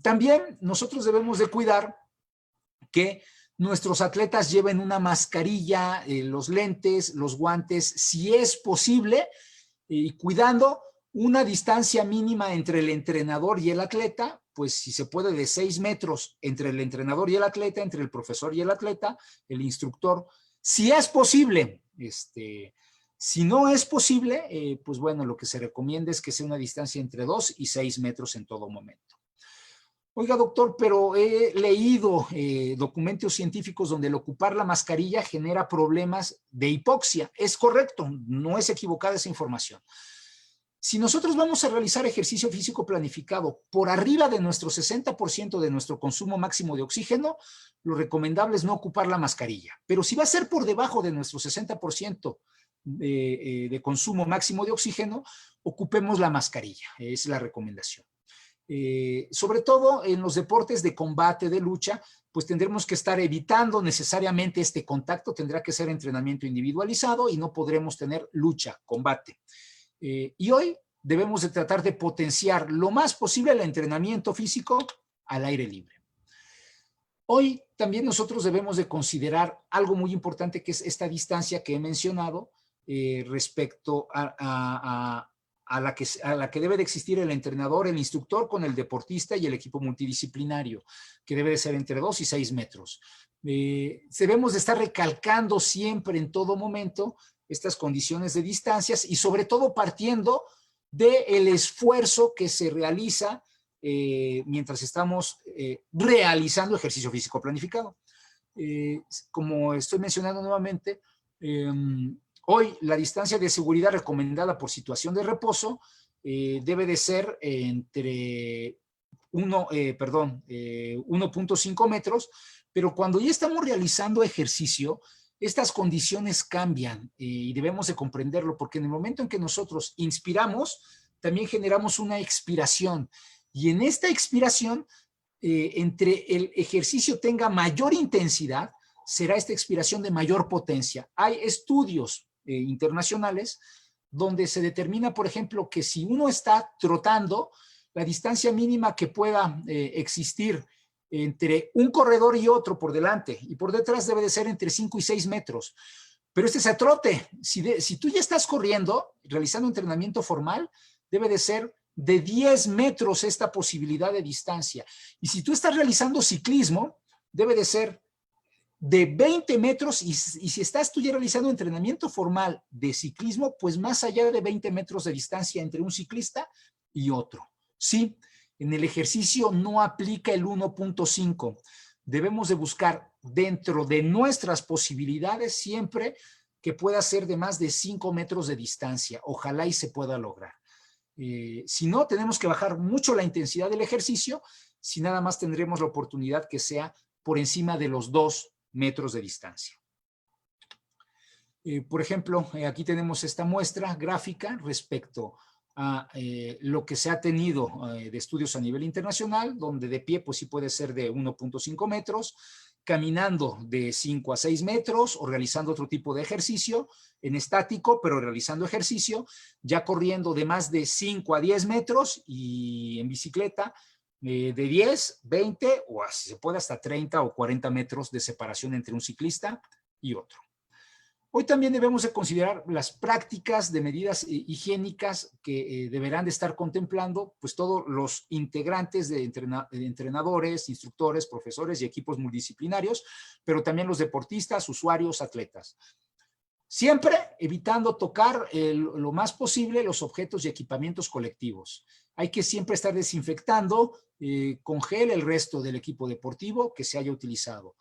También nosotros debemos de cuidar que nuestros atletas lleven una mascarilla, los lentes, los guantes, si es posible, y cuidando una distancia mínima entre el entrenador y el atleta, pues si se puede de 6 metros entre el entrenador y el atleta, entre el profesor y el atleta, el instructor, si es posible. Si no es posible, pues bueno, lo que se recomienda es que sea una distancia entre 2 y 6 metros en todo momento. Oiga, doctor, pero he leído documentos científicos donde el ocupar la mascarilla genera problemas de hipoxia. Es correcto, no es equivocada esa información. Si nosotros vamos a realizar ejercicio físico planificado por arriba de nuestro 60% de nuestro consumo máximo de oxígeno, lo recomendable es no ocupar la mascarilla. Pero si va a ser por debajo de nuestro 60% de consumo máximo de oxígeno, ocupemos la mascarilla. Es la recomendación. Sobre todo en los deportes de combate, de lucha, pues tendremos que estar evitando necesariamente este contacto, tendrá que ser entrenamiento individualizado y no podremos tener lucha, combate. Y hoy debemos de tratar de potenciar lo más posible el entrenamiento físico al aire libre. Hoy también nosotros debemos de considerar algo muy importante, que es esta distancia que he mencionado respecto a la que debe de existir el entrenador, el instructor con el deportista y el equipo multidisciplinario, que debe de ser entre 2 y 6 metros. Debemos de estar recalcando siempre en todo momento estas condiciones de distancias y sobre todo partiendo del esfuerzo que se realiza mientras estamos realizando ejercicio físico planificado. Como estoy mencionando nuevamente, hoy la distancia de seguridad recomendada por situación de reposo debe de ser entre 1.5 metros, pero cuando ya estamos realizando ejercicio, estas condiciones cambian y debemos de comprenderlo, porque en el momento en que nosotros inspiramos, también generamos una expiración. Y en esta expiración, entre el ejercicio tenga mayor intensidad, será esta expiración de mayor potencia. Hay estudios internacionales donde se determina, por ejemplo, que si uno está trotando, la distancia mínima que pueda existir entre un corredor y otro por delante y por detrás debe de ser entre 5 y 6 metros. Pero este es a trote. Si tú ya estás corriendo, realizando entrenamiento formal, debe de ser de 10 metros esta posibilidad de distancia. Y si tú estás realizando ciclismo, debe de ser de 20 metros y si estás tú ya realizando entrenamiento formal de ciclismo, pues más allá de 20 metros de distancia entre un ciclista y otro. Sí, en el ejercicio no aplica el 1.5. Debemos de buscar dentro de nuestras posibilidades siempre que pueda ser de más de 5 metros de distancia. Ojalá y se pueda lograr. Si no, tenemos que bajar mucho la intensidad del ejercicio, si nada más tendremos la oportunidad que sea por encima de los 2 metros de distancia. Por ejemplo, aquí tenemos esta muestra gráfica respecto a lo que se ha tenido de estudios a nivel internacional, donde de pie pues sí puede ser de 1.5 metros, caminando de 5 a 6 metros o realizando otro tipo de ejercicio, en estático, pero realizando ejercicio, ya corriendo de más de 5 a 10 metros y en bicicleta de 10, 20 o si se puede hasta 30 o 40 metros de separación entre un ciclista y otro. Hoy también debemos de considerar las prácticas de medidas higiénicas que deberán de estar contemplando pues todos los integrantes de entrenadores, instructores, profesores y equipos multidisciplinarios, pero también los deportistas, usuarios, atletas. Siempre evitando tocar lo más posible los objetos y equipamientos colectivos. Hay que siempre estar desinfectando con gel el resto del equipo deportivo que se haya utilizado.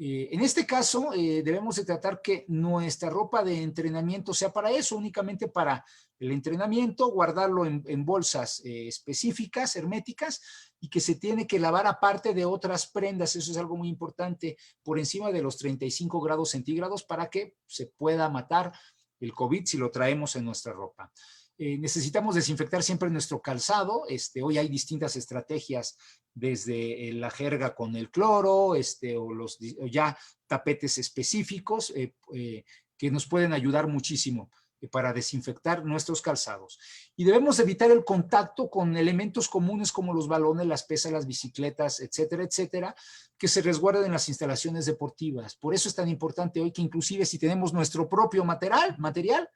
En este caso, debemos de tratar que nuestra ropa de entrenamiento sea para eso, únicamente para el entrenamiento, guardarlo en bolsas específicas, herméticas, y que se tiene que lavar aparte de otras prendas. Eso es algo muy importante, por encima de los 35 grados centígrados para que se pueda matar el COVID si lo traemos en nuestra ropa. Necesitamos desinfectar siempre nuestro calzado. Hoy hay distintas estrategias, desde la jerga con el cloro, o ya tapetes específicos que nos pueden ayudar muchísimo para desinfectar nuestros calzados. Y debemos evitar el contacto con elementos comunes como los balones, las pesas, las bicicletas, etcétera, etcétera, que se resguarden en las instalaciones deportivas. Por eso es tan importante hoy que inclusive si tenemos nuestro propio material,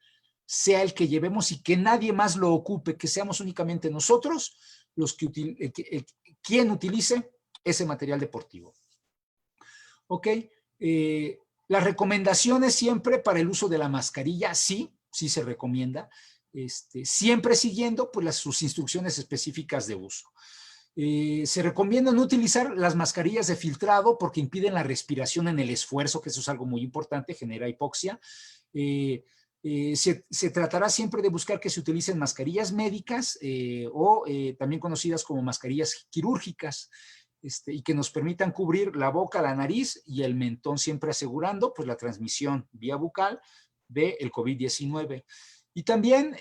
sea el que llevemos y que nadie más lo ocupe, que seamos únicamente nosotros los que quien utilice ese material deportivo. Ok, las recomendaciones siempre para el uso de la mascarilla, sí se recomienda, siempre siguiendo pues, sus instrucciones específicas de uso. Se recomienda no utilizar las mascarillas de filtrado porque impiden la respiración en el esfuerzo, que eso es algo muy importante, genera hipoxia. Se tratará siempre de buscar que se utilicen mascarillas médicas o también conocidas como mascarillas quirúrgicas y que nos permitan cubrir la boca, la nariz y el mentón, siempre asegurando pues, la transmisión vía bucal del COVID-19. Y también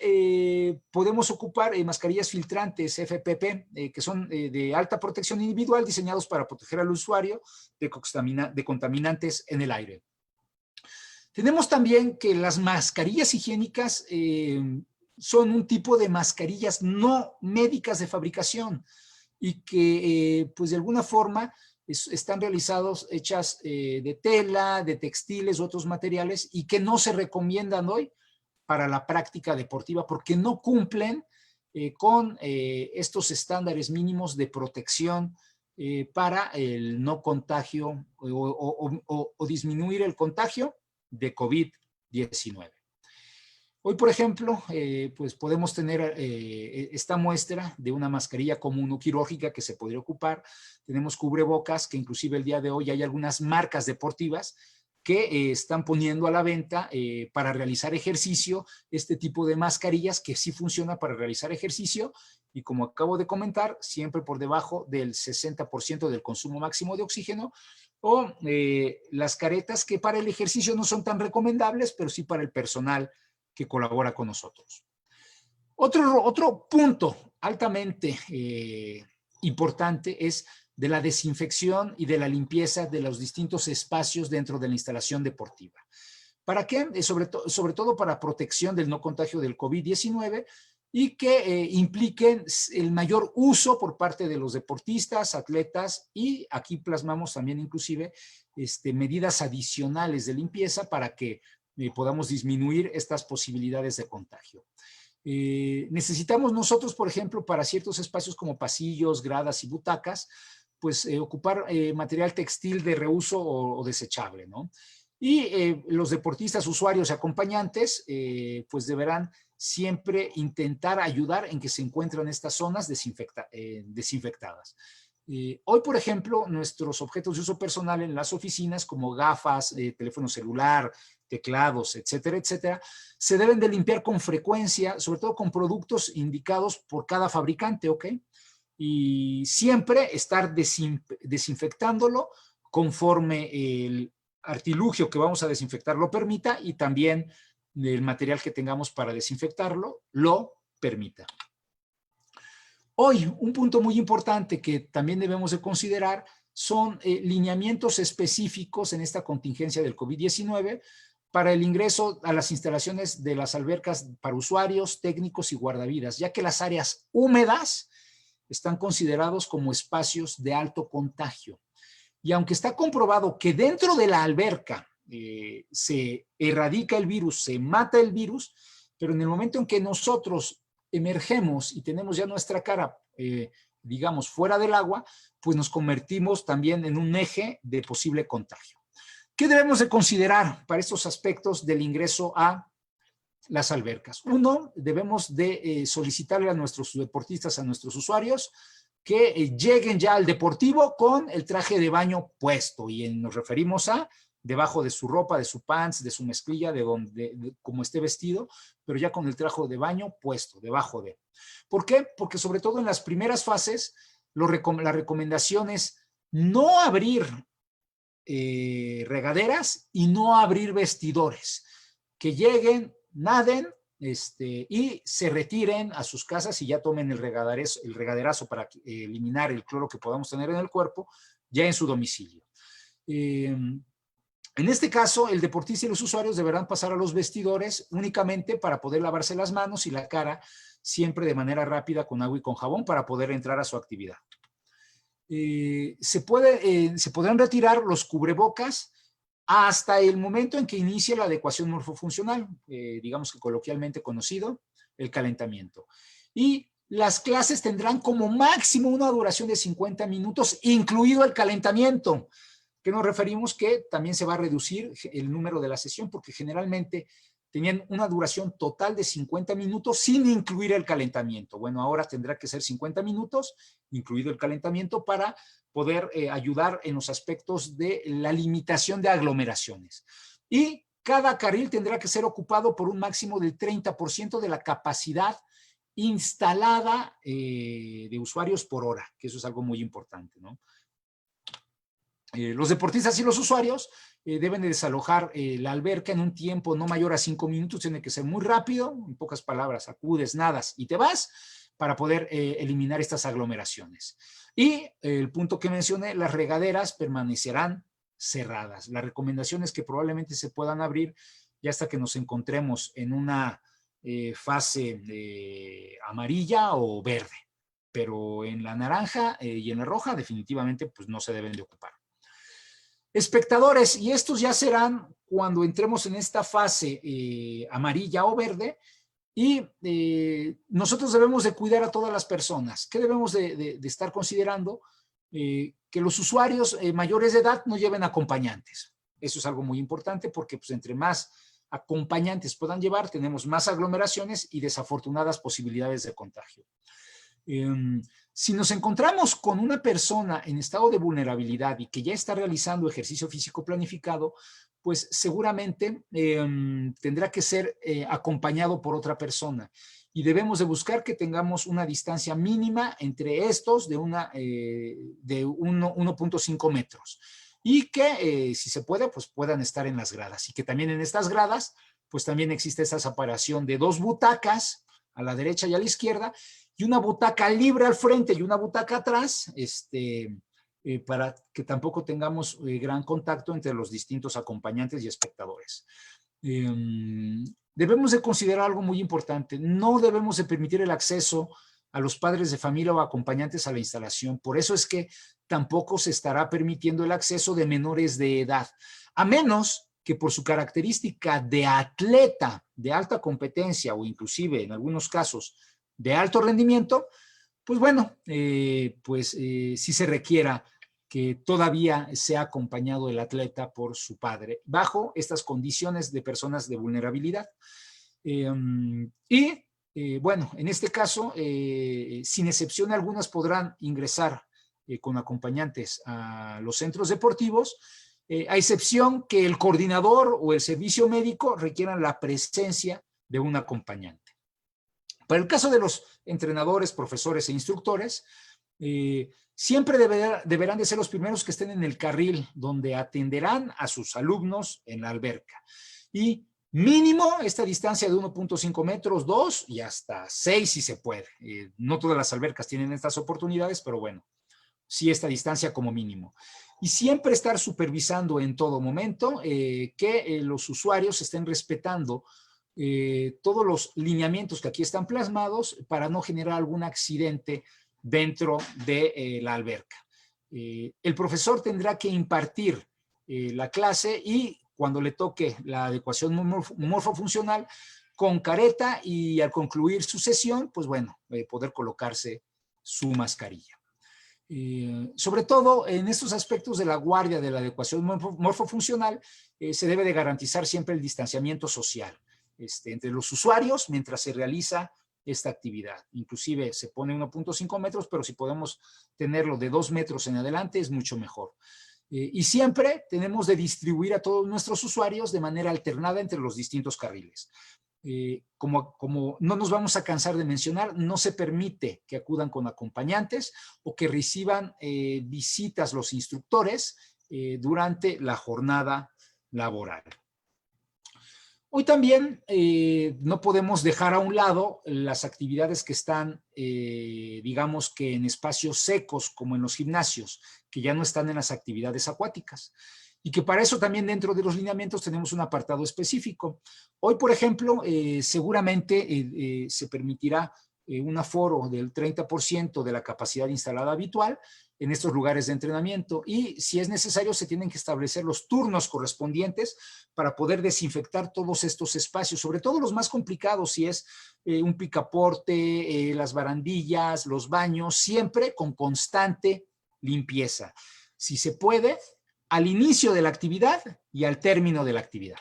podemos ocupar mascarillas filtrantes FPP, que son de alta protección individual, diseñados para proteger al usuario de contaminantes en el aire. Tenemos también que las mascarillas higiénicas son un tipo de mascarillas no médicas de fabricación y que pues de alguna forma están hechas de tela, de textiles u otros materiales y que no se recomiendan hoy para la práctica deportiva porque no cumplen con estos estándares mínimos de protección para el no contagio o disminuir el contagio de COVID-19. Hoy, por ejemplo, pues podemos tener esta muestra de una mascarilla común o quirúrgica que se podría ocupar. Tenemos cubrebocas que inclusive el día de hoy hay algunas marcas deportivas que están poniendo a la venta para realizar ejercicio este tipo de mascarillas que sí funciona para realizar ejercicio y como acabo de comentar, siempre por debajo del 60% del consumo máximo de oxígeno o las caretas que para el ejercicio no son tan recomendables, pero sí para el personal que colabora con nosotros. Otro punto altamente importante es de la desinfección y de la limpieza de los distintos espacios dentro de la instalación deportiva. ¿Para qué? Sobre todo para protección del no contagio del COVID-19 y que impliquen el mayor uso por parte de los deportistas, atletas y aquí plasmamos también inclusive medidas adicionales de limpieza para que podamos disminuir estas posibilidades de contagio. Necesitamos nosotros, por ejemplo, para ciertos espacios como pasillos, gradas y butacas, pues ocupar material textil de reuso o desechable, ¿no? Y los deportistas, usuarios y acompañantes, pues deberán siempre intentar ayudar en que se encuentren estas zonas desinfectadas. Hoy, por ejemplo, nuestros objetos de uso personal en las oficinas, como gafas, teléfono celular, teclados, etcétera, etcétera, se deben de limpiar con frecuencia, sobre todo con productos indicados por cada fabricante, ¿ok? Y siempre estar desinfectándolo conforme el artilugio que vamos a desinfectar lo permita y también el material que tengamos para desinfectarlo lo permita. Hoy, un punto muy importante que también debemos de considerar son lineamientos específicos en esta contingencia del COVID-19 para el ingreso a las instalaciones de las albercas para usuarios, técnicos y guardavidas, ya que las áreas húmedas están considerados como espacios de alto contagio. Y aunque está comprobado que dentro de la alberca se erradica el virus, se mata el virus, pero en el momento en que nosotros emergemos y tenemos ya nuestra cara, digamos, fuera del agua, pues nos convertimos también en un eje de posible contagio. ¿Qué debemos de considerar para estos aspectos del ingreso a las albercas? Uno, debemos de solicitarle a nuestros deportistas, a nuestros usuarios, que lleguen ya al deportivo con el traje de baño puesto, y nos referimos a debajo de su ropa, de su pants, de su mezclilla, de como esté vestido, pero ya con el traje de baño puesto, debajo de. ¿Por qué? Porque sobre todo en las primeras fases, la recomendación es no abrir regaderas y no abrir vestidores. Que lleguen, naden, y se retiren a sus casas y ya tomen el regaderazo para eliminar el cloro que podamos tener en el cuerpo, ya en su domicilio. En este caso, el deportista y los usuarios deberán pasar a los vestidores únicamente para poder lavarse las manos y la cara, siempre de manera rápida con agua y con jabón, para poder entrar a su actividad. Se podrán retirar los cubrebocas hasta el momento en que inicie la adecuación morfofuncional, digamos que coloquialmente conocido, el calentamiento. Y las clases tendrán como máximo una duración de 50 minutos, incluido el calentamiento, que nos referimos que también se va a reducir el número de la sesión, porque generalmente tenían una duración total de 50 minutos sin incluir el calentamiento. Bueno, ahora tendrá que ser 50 minutos, incluido el calentamiento, para poder ayudar en los aspectos de la limitación de aglomeraciones. Y cada carril tendrá que ser ocupado por un máximo del 30% de la capacidad instalada de usuarios por hora, que eso es algo muy importante, ¿no? Los deportistas y los usuarios deben de desalojar la alberca en un tiempo no mayor a 5 minutos, tiene que ser muy rápido, en pocas palabras, acudes, nadas y te vas, para poder eliminar estas aglomeraciones. Y el punto que mencioné, las regaderas permanecerán cerradas. La recomendación es que probablemente se puedan abrir ya hasta que nos encontremos en una fase amarilla o verde, pero en la naranja y en la roja definitivamente pues no se deben de ocupar. Espectadores, y estos ya serán cuando entremos en esta fase amarilla o verde, y nosotros debemos de cuidar a todas las personas. ¿Qué debemos de estar considerando? Que los usuarios mayores de edad no lleven acompañantes. Eso es algo muy importante, porque pues, entre más acompañantes puedan llevar, tenemos más aglomeraciones y desafortunadas posibilidades de contagio. Si nos encontramos con una persona en estado de vulnerabilidad y que ya está realizando ejercicio físico planificado, pues seguramente tendrá que ser acompañado por otra persona. Y debemos de buscar que tengamos una distancia mínima entre estos de 1.5 metros. Y que, si se puede, pues puedan estar en las gradas. Y que también en estas gradas, pues también existe esa separación de 2 butacas, a la derecha y a la izquierda, y una butaca libre al frente y una butaca atrás, para que tampoco tengamos gran contacto entre los distintos acompañantes y espectadores. Debemos de considerar algo muy importante. No debemos de permitir el acceso a los padres de familia o acompañantes a la instalación. Por eso es que tampoco se estará permitiendo el acceso de menores de edad, a menos que por su característica de atleta de alta competencia o inclusive en algunos casos de alto rendimiento, pues bueno, sí se requiera que todavía sea acompañado el atleta por su padre, bajo estas condiciones de personas de vulnerabilidad. Bueno, en este caso, sin excepción algunas podrán ingresar con acompañantes a los centros deportivos, a excepción que el coordinador o el servicio médico requieran la presencia de un acompañante. Para el caso de los entrenadores, profesores e instructores, siempre deberán de ser los primeros que estén en el carril donde atenderán a sus alumnos en la alberca. Y mínimo esta distancia de 1.5 metros, 2 y hasta 6 si se puede. No todas las albercas tienen estas oportunidades, pero bueno, sí esta distancia como mínimo. Y siempre estar supervisando en todo momento que los usuarios estén respetando todos los lineamientos que aquí están plasmados para no generar algún accidente dentro de la alberca. El profesor tendrá que impartir la clase y cuando le toque la adecuación morfofuncional con careta y al concluir su sesión, pues bueno, poder colocarse su mascarilla. Sobre todo en estos aspectos de la guardia de la adecuación morfofuncional, se debe de garantizar siempre el distanciamiento social entre los usuarios mientras se realiza esta actividad. Inclusive se pone 1.5 metros, pero si podemos tenerlo de 2 metros en adelante es mucho mejor. Y siempre tenemos de distribuir a todos nuestros usuarios de manera alternada entre los distintos carriles. Como no nos vamos a cansar de mencionar, no se permite que acudan con acompañantes o que reciban visitas los instructores durante la jornada laboral. Hoy también no podemos dejar a un lado las actividades que están, digamos que en espacios secos, como en los gimnasios, que ya no están en las actividades acuáticas. Y que para eso también dentro de los lineamientos tenemos un apartado específico. Hoy, por ejemplo, seguramente se permitirá un aforo del 30% de la capacidad instalada habitual en estos lugares de entrenamiento y si es necesario se tienen que establecer los turnos correspondientes para poder desinfectar todos estos espacios, sobre todo los más complicados, si es un picaporte, las barandillas, los baños, siempre con constante limpieza. Si se puede, al inicio de la actividad y al término de la actividad.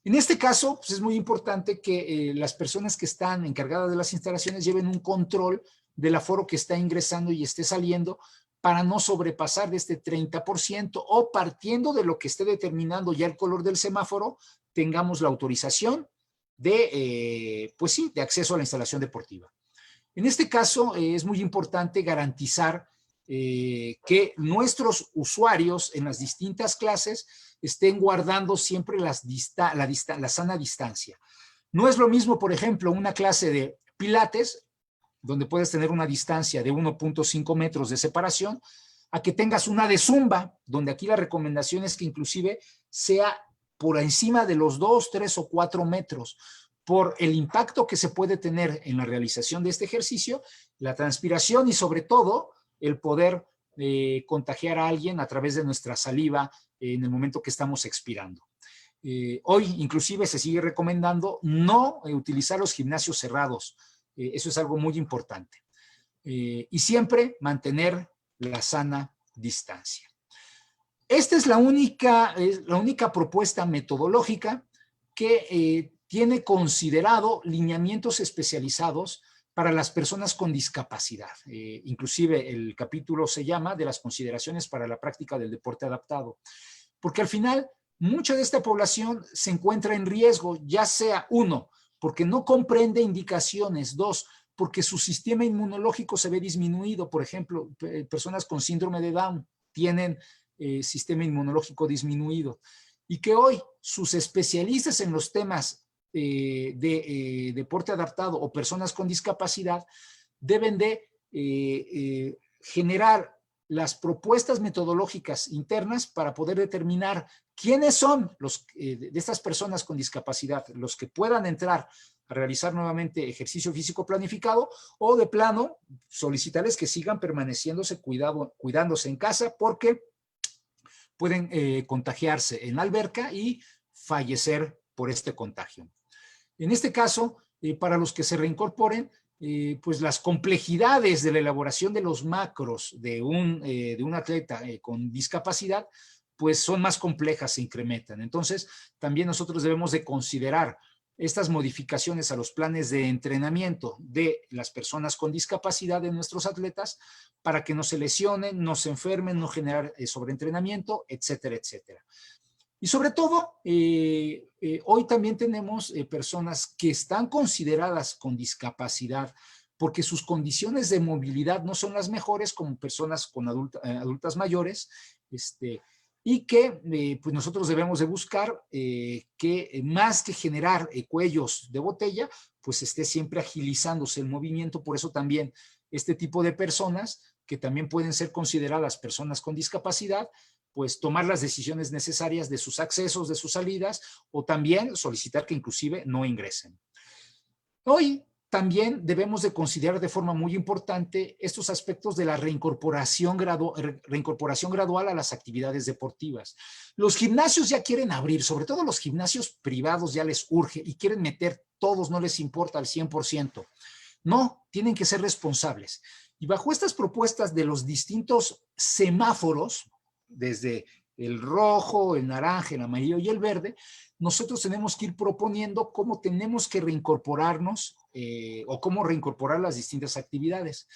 En este caso, pues es muy importante que las personas que están encargadas de las instalaciones lleven un control del aforo que está ingresando y esté saliendo para no sobrepasar de este 30% o partiendo de lo que esté determinando ya el color del semáforo, tengamos la autorización de, pues sí, de acceso a la instalación deportiva. En este caso, es muy importante garantizar que nuestros usuarios en las distintas clases estén guardando siempre la sana distancia. No es lo mismo, por ejemplo, una clase de pilates, donde puedes tener una distancia de 1.5 metros de separación, a que tengas una de zumba, donde aquí la recomendación es que inclusive sea por encima de los 2, 3 o 4 metros, por el impacto que se puede tener en la realización de este ejercicio, la transpiración y sobre todo el poder contagiar a alguien a través de nuestra saliva en el momento que estamos expirando. Hoy inclusive se sigue recomendando no utilizar los gimnasios cerrados. Eso es algo muy importante. Y siempre mantener la sana distancia. Esta es la única propuesta metodológica que tiene considerado lineamientos especializados para las personas con discapacidad. Inclusive el capítulo se llama de las consideraciones para la práctica del deporte adaptado. Porque al final, mucha de esta población se encuentra en riesgo, ya sea, uno, porque no comprende indicaciones, dos, porque su sistema inmunológico se ve disminuido. Por ejemplo, personas con síndrome de Down tienen sistema inmunológico disminuido. Y que hoy sus especialistas en los temas de deporte adaptado o personas con discapacidad deben de generar las propuestas metodológicas internas para poder determinar quiénes son los de estas personas con discapacidad, los que puedan entrar a realizar nuevamente ejercicio físico planificado o de plano solicitarles que sigan cuidándose en casa porque pueden contagiarse en la alberca y fallecer por este contagio. En este caso, para los que se reincorporen, pues las complejidades de la elaboración de los macros de un atleta con discapacidad, pues son más complejas, se incrementan. Entonces, también nosotros debemos de considerar estas modificaciones a los planes de entrenamiento de las personas con discapacidad de nuestros atletas para que no se lesionen, no se enfermen, no generar sobreentrenamiento, etcétera, etcétera. Y sobre todo, hoy también tenemos personas que están consideradas con discapacidad porque sus condiciones de movilidad no son las mejores como personas con adultas mayores, y que pues nosotros debemos de buscar que más que generar cuellos de botella, pues esté siempre agilizándose el movimiento. Por eso también este tipo de personas, que también pueden ser consideradas personas con discapacidad, pues tomar las decisiones necesarias de sus accesos, de sus salidas, o también solicitar que inclusive no ingresen. Hoy también debemos de considerar de forma muy importante estos aspectos de la reincorporación gradual a las actividades deportivas. Los gimnasios ya quieren abrir, sobre todo los gimnasios privados ya les urge y quieren meter todos, no les importa al 100%. No, tienen que ser responsables. Y bajo estas propuestas de los distintos semáforos, desde el rojo, el naranja, el amarillo y el verde, nosotros tenemos que ir proponiendo cómo tenemos que reincorporarnos o cómo reincorporar las distintas actividades.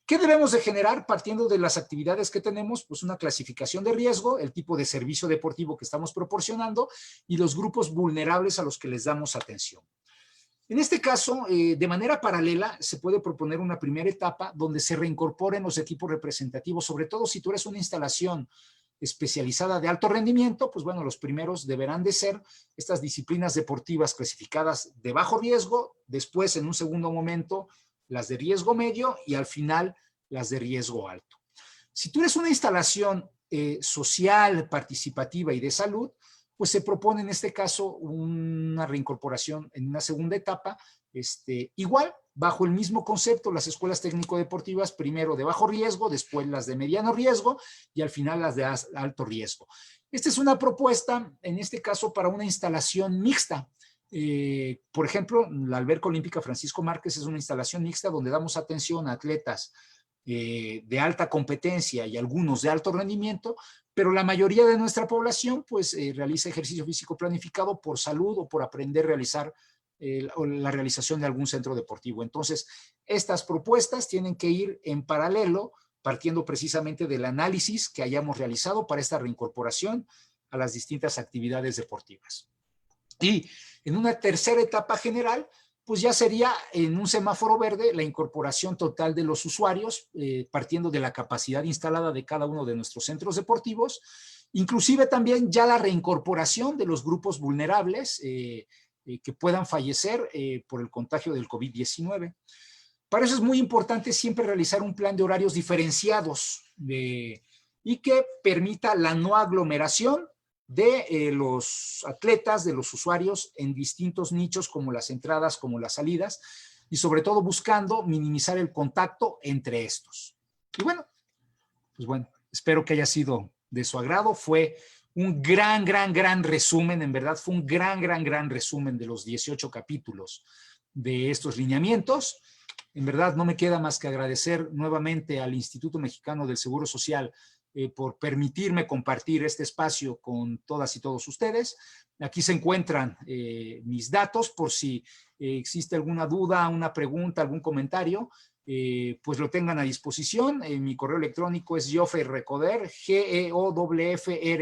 ¿Qué debemos de generar partiendo de las actividades que tenemos? Pues una clasificación de riesgo, el tipo de servicio deportivo que estamos proporcionando y los grupos vulnerables a los que les damos atención. En este caso, de manera paralela, se puede proponer una primera etapa donde se reincorporen los equipos representativos, sobre todo si tú eres una instalación especializada de alto rendimiento, pues bueno, los primeros deberán de ser estas disciplinas deportivas clasificadas de bajo riesgo, después en un segundo momento las de riesgo medio y al final las de riesgo alto. Si tú eres una instalación social, participativa y de salud, pues se propone en este caso una reincorporación en una segunda etapa, igual, bajo el mismo concepto, las escuelas técnico-deportivas, primero de bajo riesgo, después las de mediano riesgo y al final las de alto riesgo. Esta es una propuesta, en este caso, para una instalación mixta. Por ejemplo, la Alberca Olímpica Francisco Márquez es una instalación mixta donde damos atención a atletas de alta competencia y algunos de alto rendimiento, pero la mayoría de nuestra población pues realiza ejercicio físico planificado por salud o por aprender a realizar la realización de algún centro deportivo. Entonces, estas propuestas tienen que ir en paralelo, partiendo precisamente del análisis que hayamos realizado para esta reincorporación a las distintas actividades deportivas. Y en una tercera etapa general, pues ya sería en un semáforo verde la incorporación total de los usuarios, partiendo de la capacidad instalada de cada uno de nuestros centros deportivos, inclusive también ya la reincorporación de los grupos vulnerables que puedan fallecer por el contagio del COVID-19. Para eso es muy importante siempre realizar un plan de horarios diferenciados y que permita la no aglomeración de los atletas, de los usuarios en distintos nichos como las entradas, como las salidas, y sobre todo buscando minimizar el contacto entre estos. Y bueno, pues bueno, espero que haya sido de su agrado. Fue un gran resumen, en verdad fue un gran resumen de los 18 capítulos de estos lineamientos. En verdad no me queda más que agradecer nuevamente al Instituto Mexicano del Seguro Social por permitirme compartir este espacio con todas y todos ustedes. Aquí se encuentran mis datos por si existe alguna duda, una pregunta, algún comentario, pues lo tengan a disposición. Mi correo electrónico es geoffreyrecoder, Geoffrey,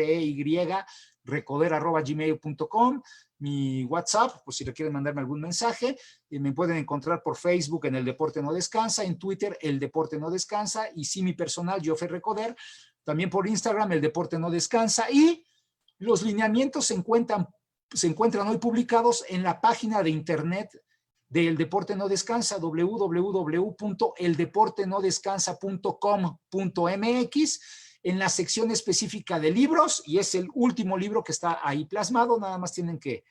recoder@gmail.com. Mi WhatsApp, pues si le quieren mandarme algún mensaje, me pueden encontrar por Facebook en El Deporte No Descansa, en Twitter El Deporte No Descansa, y sí mi personal, Geoffrey Recoder, también por Instagram El Deporte No Descansa, y los lineamientos se encuentran hoy publicados en la página de internet del Deporte No Descansa, www.eldeportenodescansa.com.mx, en la sección específica de libros, y es el último libro que está ahí plasmado. Nada más tienen que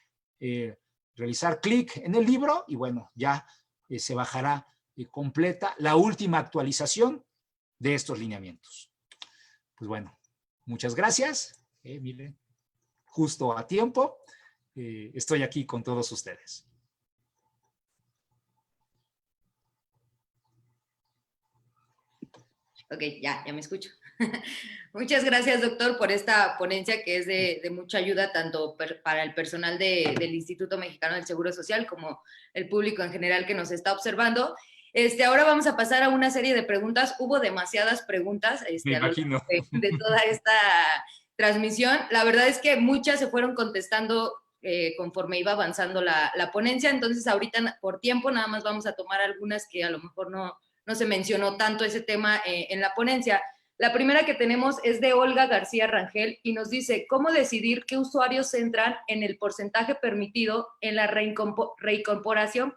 realizar clic en el libro y bueno, ya se bajará completa la última actualización de estos lineamientos. Pues bueno, muchas gracias. Miren, justo a tiempo. Estoy aquí con todos ustedes. Ok, ya me escucho. Muchas gracias, doctor, por esta ponencia que es de mucha ayuda tanto para el personal del Instituto Mexicano del Seguro Social como el público en general que nos está observando. Ahora vamos a pasar a una serie de preguntas. Hubo demasiadas preguntas Me a lo largo imagino. de toda esta transmisión. La verdad es que muchas se fueron contestando conforme iba avanzando la ponencia, entonces ahorita por tiempo nada más vamos a tomar algunas que a lo mejor no se mencionó tanto ese tema en la ponencia. La primera que tenemos es de Olga García Rangel y nos dice, ¿cómo decidir qué usuarios entran en el porcentaje permitido en la reincorporación,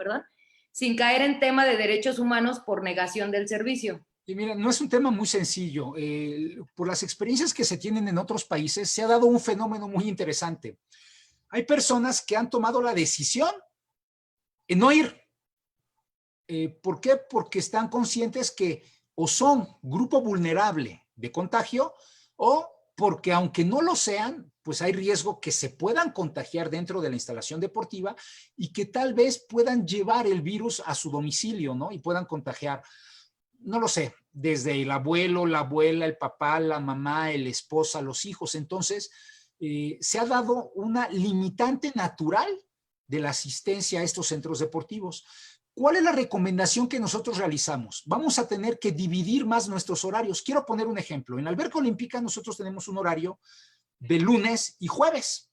sin caer en tema de derechos humanos por negación del servicio? Y mira, no es un tema muy sencillo. Por las experiencias que se tienen en otros países, se ha dado un fenómeno muy interesante. Hay personas que han tomado la decisión en no ir. ¿Por qué? Porque están conscientes que o son grupo vulnerable de contagio o porque aunque no lo sean, pues hay riesgo que se puedan contagiar dentro de la instalación deportiva y que tal vez puedan llevar el virus a su domicilio, ¿no? Y puedan contagiar, no lo sé, desde el abuelo, la abuela, el papá, la mamá, el esposa, los hijos. Entonces, se ha dado una limitante natural de la asistencia a estos centros deportivos. ¿Cuál es la recomendación que nosotros realizamos? Vamos a tener que dividir más nuestros horarios. Quiero poner un ejemplo. En la alberca olímpica nosotros tenemos un horario de lunes y jueves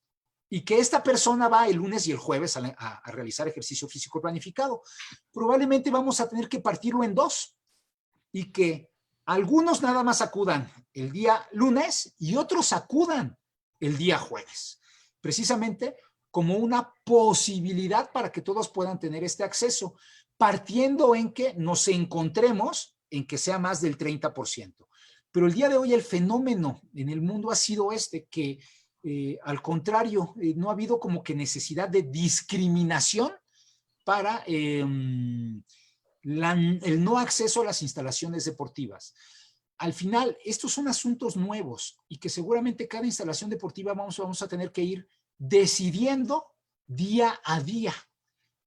y que esta persona va el lunes y el jueves a realizar ejercicio físico planificado. Probablemente vamos a tener que partirlo en dos y que algunos nada más acudan el día lunes y otros acudan el día jueves. Precisamente como una posibilidad para que todos puedan tener este acceso, partiendo en que nos encontremos en que sea más del 30%. Pero el día de hoy el fenómeno en el mundo ha sido que al contrario, no ha habido como que necesidad de discriminación para el no acceso a las instalaciones deportivas. Al final, estos son asuntos nuevos y que seguramente cada instalación deportiva vamos a tener que ir decidiendo día a día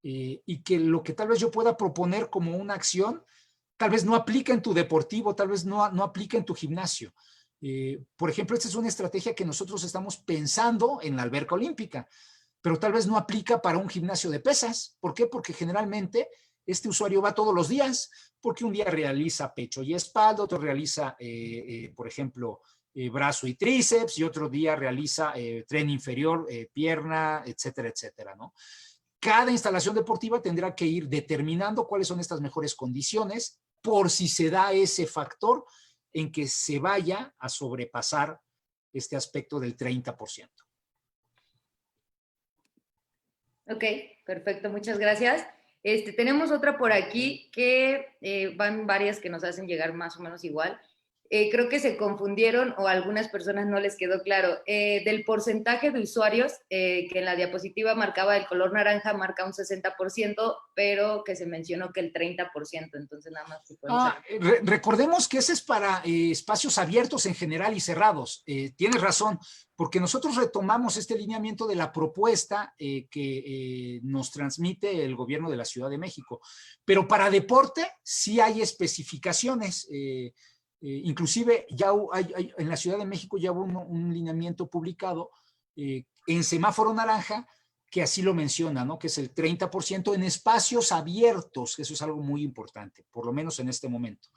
y que lo que tal vez yo pueda proponer como una acción, tal vez no aplica en tu deportivo, tal vez no aplica en tu gimnasio. Por ejemplo, esta es una estrategia que nosotros estamos pensando en la alberca olímpica, pero tal vez no aplica para un gimnasio de pesas. ¿Por qué? Porque generalmente este usuario va todos los días, porque un día realiza pecho y espalda, otro realiza, por ejemplo, brazo y tríceps, y otro día realiza tren inferior, pierna, etcétera, etcétera, ¿no? Cada instalación deportiva tendrá que ir determinando cuáles son estas mejores condiciones por si se da ese factor en que se vaya a sobrepasar este aspecto del 30%. Ok, perfecto, muchas gracias. Tenemos otra por aquí que van varias que nos hacen llegar más o menos igual. Creo que se confundieron o a algunas personas no les quedó claro. Del porcentaje de usuarios, que en la diapositiva marcaba el color naranja, marca un 60%, pero que se mencionó que el 30%, entonces nada más. Recordemos que ese es para espacios abiertos en general y cerrados. Tienes razón, porque nosotros retomamos este lineamiento de la propuesta que nos transmite el gobierno de la Ciudad de México. Pero para deporte sí hay especificaciones. Inclusive ya en la Ciudad de México ya hubo un lineamiento publicado en semáforo naranja que así lo menciona, ¿no? Que es el 30% en espacios abiertos, que eso es algo muy importante, por lo menos en este momento.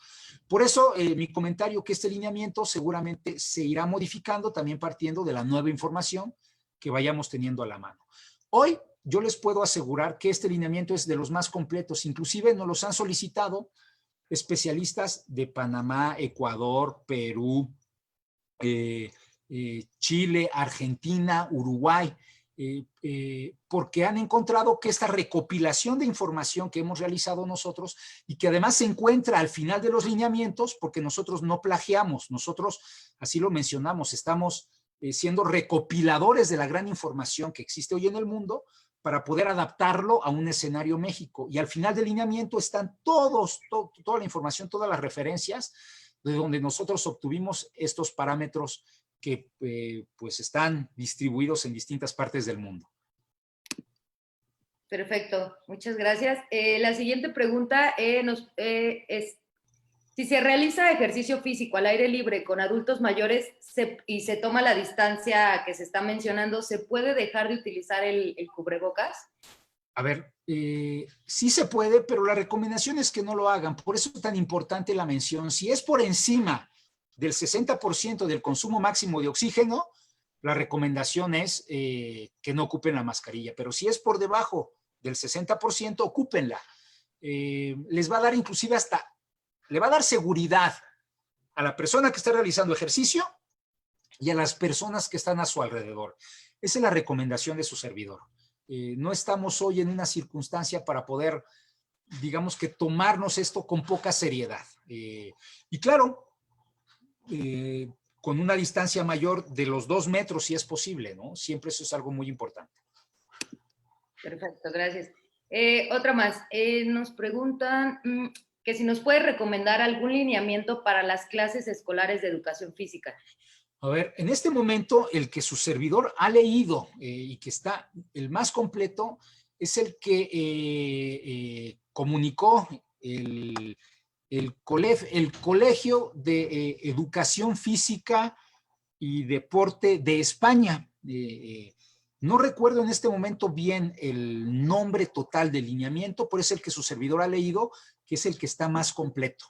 Por eso mi comentario que este lineamiento seguramente se irá modificando también partiendo de la nueva información que vayamos teniendo a la mano. Hoy yo les puedo asegurar que este lineamiento es de los más completos, inclusive nos los han solicitado especialistas de Panamá, Ecuador, Perú, Chile, Argentina, Uruguay, porque han encontrado que esta recopilación de información que hemos realizado nosotros y que además se encuentra al final de los lineamientos, porque nosotros no plagiamos, nosotros, así lo mencionamos, estamos siendo recopiladores de la gran información que existe hoy en el mundo para poder adaptarlo a un escenario México. Y al final del lineamiento están toda la información, todas las referencias de donde nosotros obtuvimos estos parámetros que pues están distribuidos en distintas partes del mundo. Perfecto, muchas gracias. La siguiente pregunta es Si se realiza ejercicio físico al aire libre con adultos mayores y se toma la distancia que se está mencionando, ¿se puede dejar de utilizar el cubrebocas? A ver, sí se puede, pero la recomendación es que no lo hagan. Por eso es tan importante la mención. Si es por encima del 60% del consumo máximo de oxígeno, la recomendación es que no ocupen la mascarilla. Pero si es por debajo del 60%, ocúpenla. Les va a dar inclusive le va a dar seguridad a la persona que está realizando ejercicio y a las personas que están a su alrededor. Esa es la recomendación de su servidor. No estamos hoy en una circunstancia para poder, digamos que tomarnos esto con poca seriedad. Y claro, con una distancia mayor de los 2 metros si es posible, ¿no? Siempre eso es algo muy importante. Perfecto, gracias. Otra más, nos preguntan que si nos puede recomendar algún lineamiento para las clases escolares de educación física. A ver, en este momento el que su servidor ha leído y que está el más completo es el que comunicó el Colegio de Educación Física y Deporte de España. No recuerdo en este momento bien el nombre total del lineamiento, pero es el que su servidor ha leído, que es el que está más completo,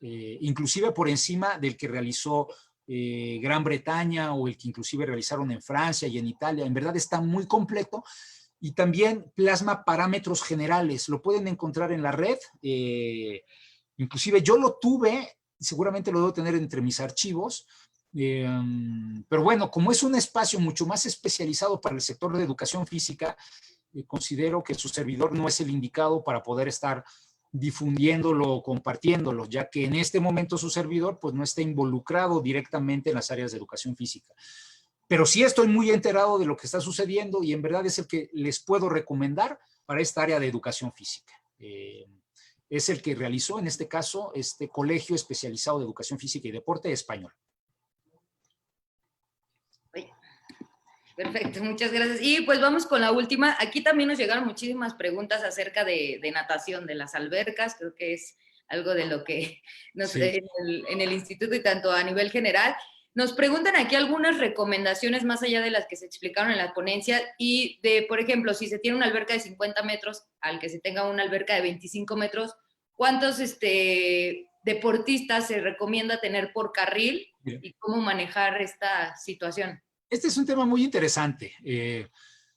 inclusive por encima del que realizó Gran Bretaña o el que inclusive realizaron en Francia y en Italia. En verdad está muy completo y también plasma parámetros generales. Lo pueden encontrar en la red. Inclusive yo lo tuve, seguramente lo debo tener entre mis archivos, pero bueno, como es un espacio mucho más especializado para el sector de educación física, considero que su servidor no es el indicado para poder estar difundiéndolo o compartiéndolo, ya que en este momento su servidor pues no está involucrado directamente en las áreas de educación física. Pero sí estoy muy enterado de lo que está sucediendo y en verdad es el que les puedo recomendar para esta área de educación física. Es el que realizó en este caso este Colegio Especializado de Educación Física y Deporte Español. Perfecto, muchas gracias. Y pues vamos con la última. Aquí también nos llegaron muchísimas preguntas acerca de natación, de las albercas. Creo que es algo de lo que nos, sí, en el instituto y tanto a nivel general. Nos preguntan aquí algunas recomendaciones más allá de las que se explicaron en la ponencia y de, por ejemplo, si se tiene una alberca de 50 metros al que se tenga una alberca de 25 metros, ¿cuántos deportistas se recomienda tener por carril? Bien. Y cómo manejar esta situación. Este es un tema muy interesante.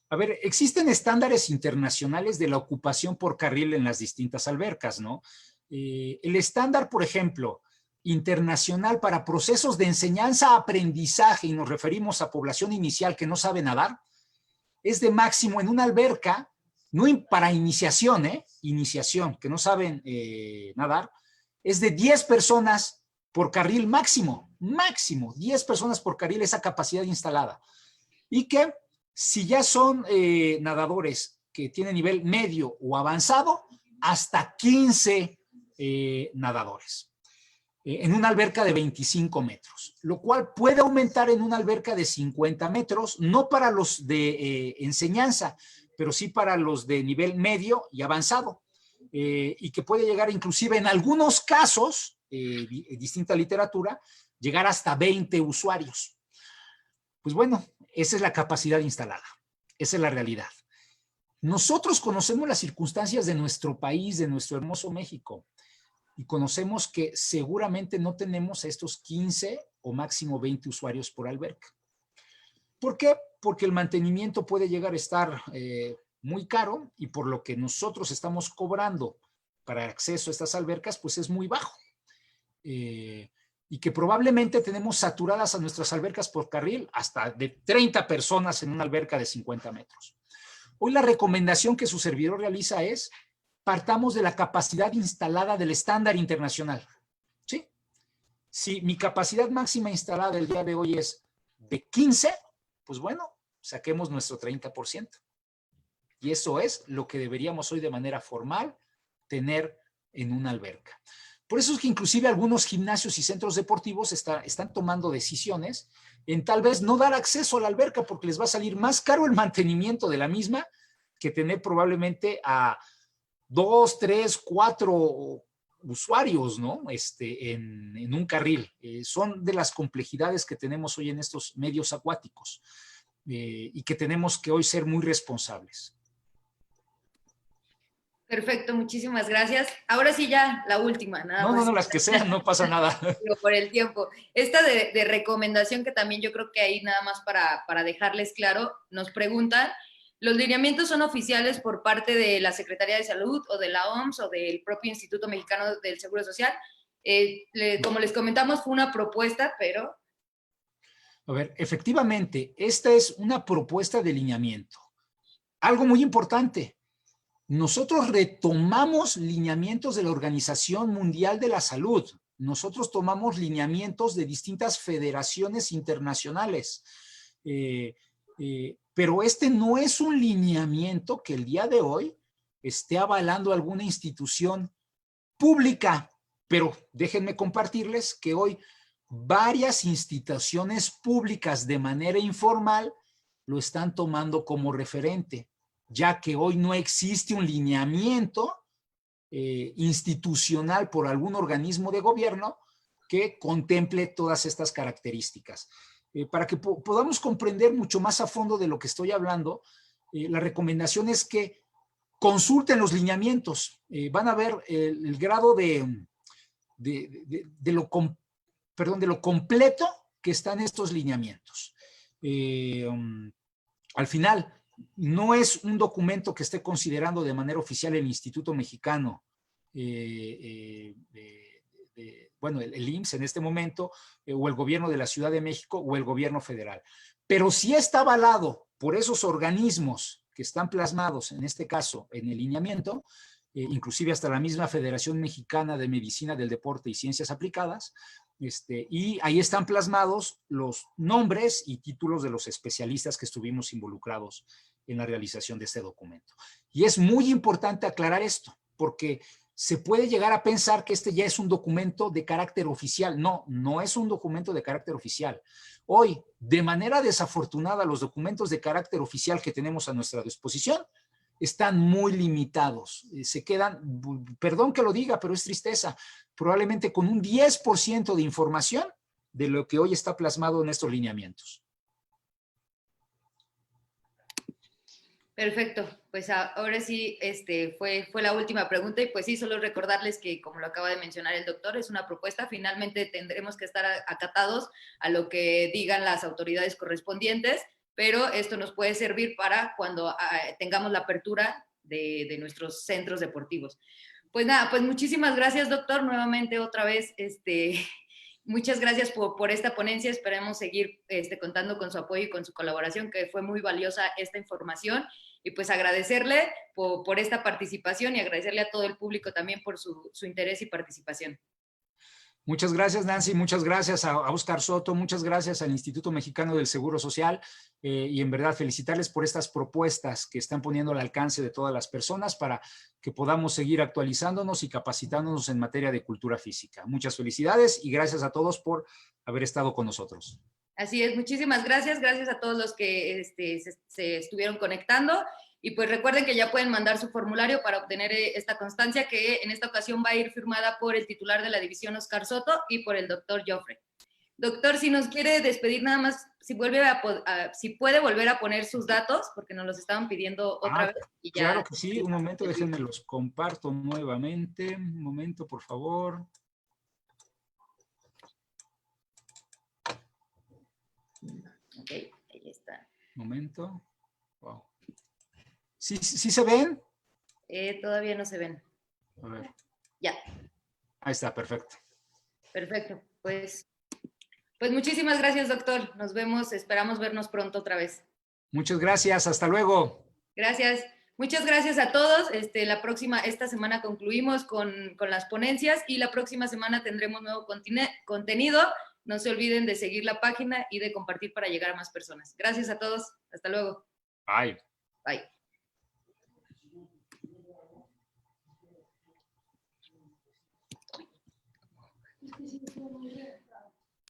A ver, existen estándares internacionales de la ocupación por carril en las distintas albercas, ¿no? El estándar, por ejemplo, internacional para procesos de enseñanza-aprendizaje, y nos referimos a población inicial que no sabe nadar, es de máximo en una alberca, no para iniciación, iniciación, que no saben nadar, es de 10 personas por carril máximo, 10 personas por carril, esa capacidad instalada. Y que si ya son nadadores que tienen nivel medio o avanzado, hasta 15 nadadores. En una alberca de 25 metros, lo cual puede aumentar en una alberca de 50 metros, no para los de enseñanza, pero sí para los de nivel medio y avanzado, y que puede llegar inclusive en algunos casos, distinta literatura, llegar hasta 20 usuarios. Pues bueno, esa es la capacidad instalada, esa es la realidad. Nosotros conocemos las circunstancias de nuestro país, de nuestro hermoso México, y conocemos que seguramente no tenemos a estos 15 o máximo 20 usuarios por alberca. ¿Por qué? Porque el mantenimiento puede llegar a estar muy caro y por lo que nosotros estamos cobrando para acceso a estas albercas, pues es muy bajo. Y que probablemente tenemos saturadas a nuestras albercas por carril hasta de 30 personas en una alberca de 50 metros. Hoy la recomendación que su servidor realiza es: partamos de la capacidad instalada del estándar internacional. ¿Sí? Si mi capacidad máxima instalada el día de hoy es de 15, pues bueno, saquemos nuestro 30%. Y eso es lo que deberíamos hoy de manera formal tener en una alberca. Por eso es que inclusive algunos gimnasios y centros deportivos están tomando decisiones en tal vez no dar acceso a la alberca porque les va a salir más caro el mantenimiento de la misma que tener probablemente a 2, 3, 4 usuarios, ¿no? En un carril. Son de las complejidades que tenemos hoy en estos medios acuáticos y que tenemos que hoy ser muy responsables. Perfecto, muchísimas gracias. Ahora sí ya la última, nada más. No, las que sean, no pasa nada. Por el tiempo. Esta de recomendación que también yo creo que ahí nada más para dejarles claro, nos preguntan, ¿los lineamientos son oficiales por parte de la Secretaría de Salud o de la OMS o del propio Instituto Mexicano del Seguro Social? Como les comentamos, fue una propuesta, pero... A ver, efectivamente, esta es una propuesta de lineamiento. Algo muy importante. Nosotros retomamos lineamientos de la Organización Mundial de la Salud. Nosotros tomamos lineamientos de distintas federaciones internacionales. Pero este no es un lineamiento que el día de hoy esté avalando alguna institución pública. Pero déjenme compartirles que hoy varias instituciones públicas de manera informal lo están tomando como referente, ya que hoy no existe un lineamiento institucional por algún organismo de gobierno que contemple todas estas características. Para que podamos comprender mucho más a fondo de lo que estoy hablando, la recomendación es que consulten los lineamientos. Van a ver el grado de lo completo que están estos lineamientos. Al final, no es un documento que esté considerando de manera oficial el Instituto Mexicano, bueno, el IMSS en este momento, o el gobierno de la Ciudad de México, o el gobierno federal. Pero sí está avalado por esos organismos que están plasmados, en este caso, en el lineamiento, inclusive hasta la misma Federación Mexicana de Medicina del Deporte y Ciencias Aplicadas, y ahí están plasmados los nombres y títulos de los especialistas que estuvimos involucrados en la realización de este documento. Y es muy importante aclarar esto, porque se puede llegar a pensar que este ya es un documento de carácter oficial. No, no es un documento de carácter oficial. Hoy, de manera desafortunada, los documentos de carácter oficial que tenemos a nuestra disposición están muy limitados. Se quedan, perdón que lo diga, pero es tristeza, probablemente con un 10% de información de lo que hoy está plasmado en estos lineamientos. Perfecto, pues ahora sí fue la última pregunta y pues sí, solo recordarles que como lo acaba de mencionar el doctor, es una propuesta, finalmente tendremos que estar acatados a lo que digan las autoridades correspondientes, pero esto nos puede servir para cuando tengamos la apertura de nuestros centros deportivos. Pues nada, pues muchísimas gracias doctor, nuevamente otra vez, muchas gracias por esta ponencia, esperemos seguir contando con su apoyo y con su colaboración, que fue muy valiosa esta información, y pues agradecerle por esta participación y agradecerle a todo el público también por su interés y participación. Muchas gracias, Nancy, muchas gracias a Óscar Soto, muchas gracias al Instituto Mexicano del Seguro Social y en verdad felicitarles por estas propuestas que están poniendo al alcance de todas las personas para que podamos seguir actualizándonos y capacitándonos en materia de cultura física. Muchas felicidades y gracias a todos por haber estado con nosotros. Así es, muchísimas gracias, gracias a todos los que se estuvieron conectando. Y pues recuerden que ya pueden mandar su formulario para obtener esta constancia que en esta ocasión va a ir firmada por el titular de la división, Óscar Soto, y por el doctor Joffre. Doctor, si nos quiere despedir nada más, si puede volver a poner sus datos, porque nos los estaban pidiendo otra vez. Y ya, claro que sí, un momento, déjenme los comparto nuevamente. Un momento, por favor. Ok, ahí está. Un momento. Wow. ¿Sí se ven? Todavía no se ven. A ver. Ya. Ahí está, perfecto. Perfecto. Pues muchísimas gracias, doctor. Nos vemos, esperamos vernos pronto otra vez. Muchas gracias, hasta luego. Gracias. Muchas gracias a todos. Esta semana concluimos con las ponencias y la próxima semana tendremos nuevo contenido. No se olviden de seguir la página y de compartir para llegar a más personas. Gracias a todos. Hasta luego. Bye. Bye.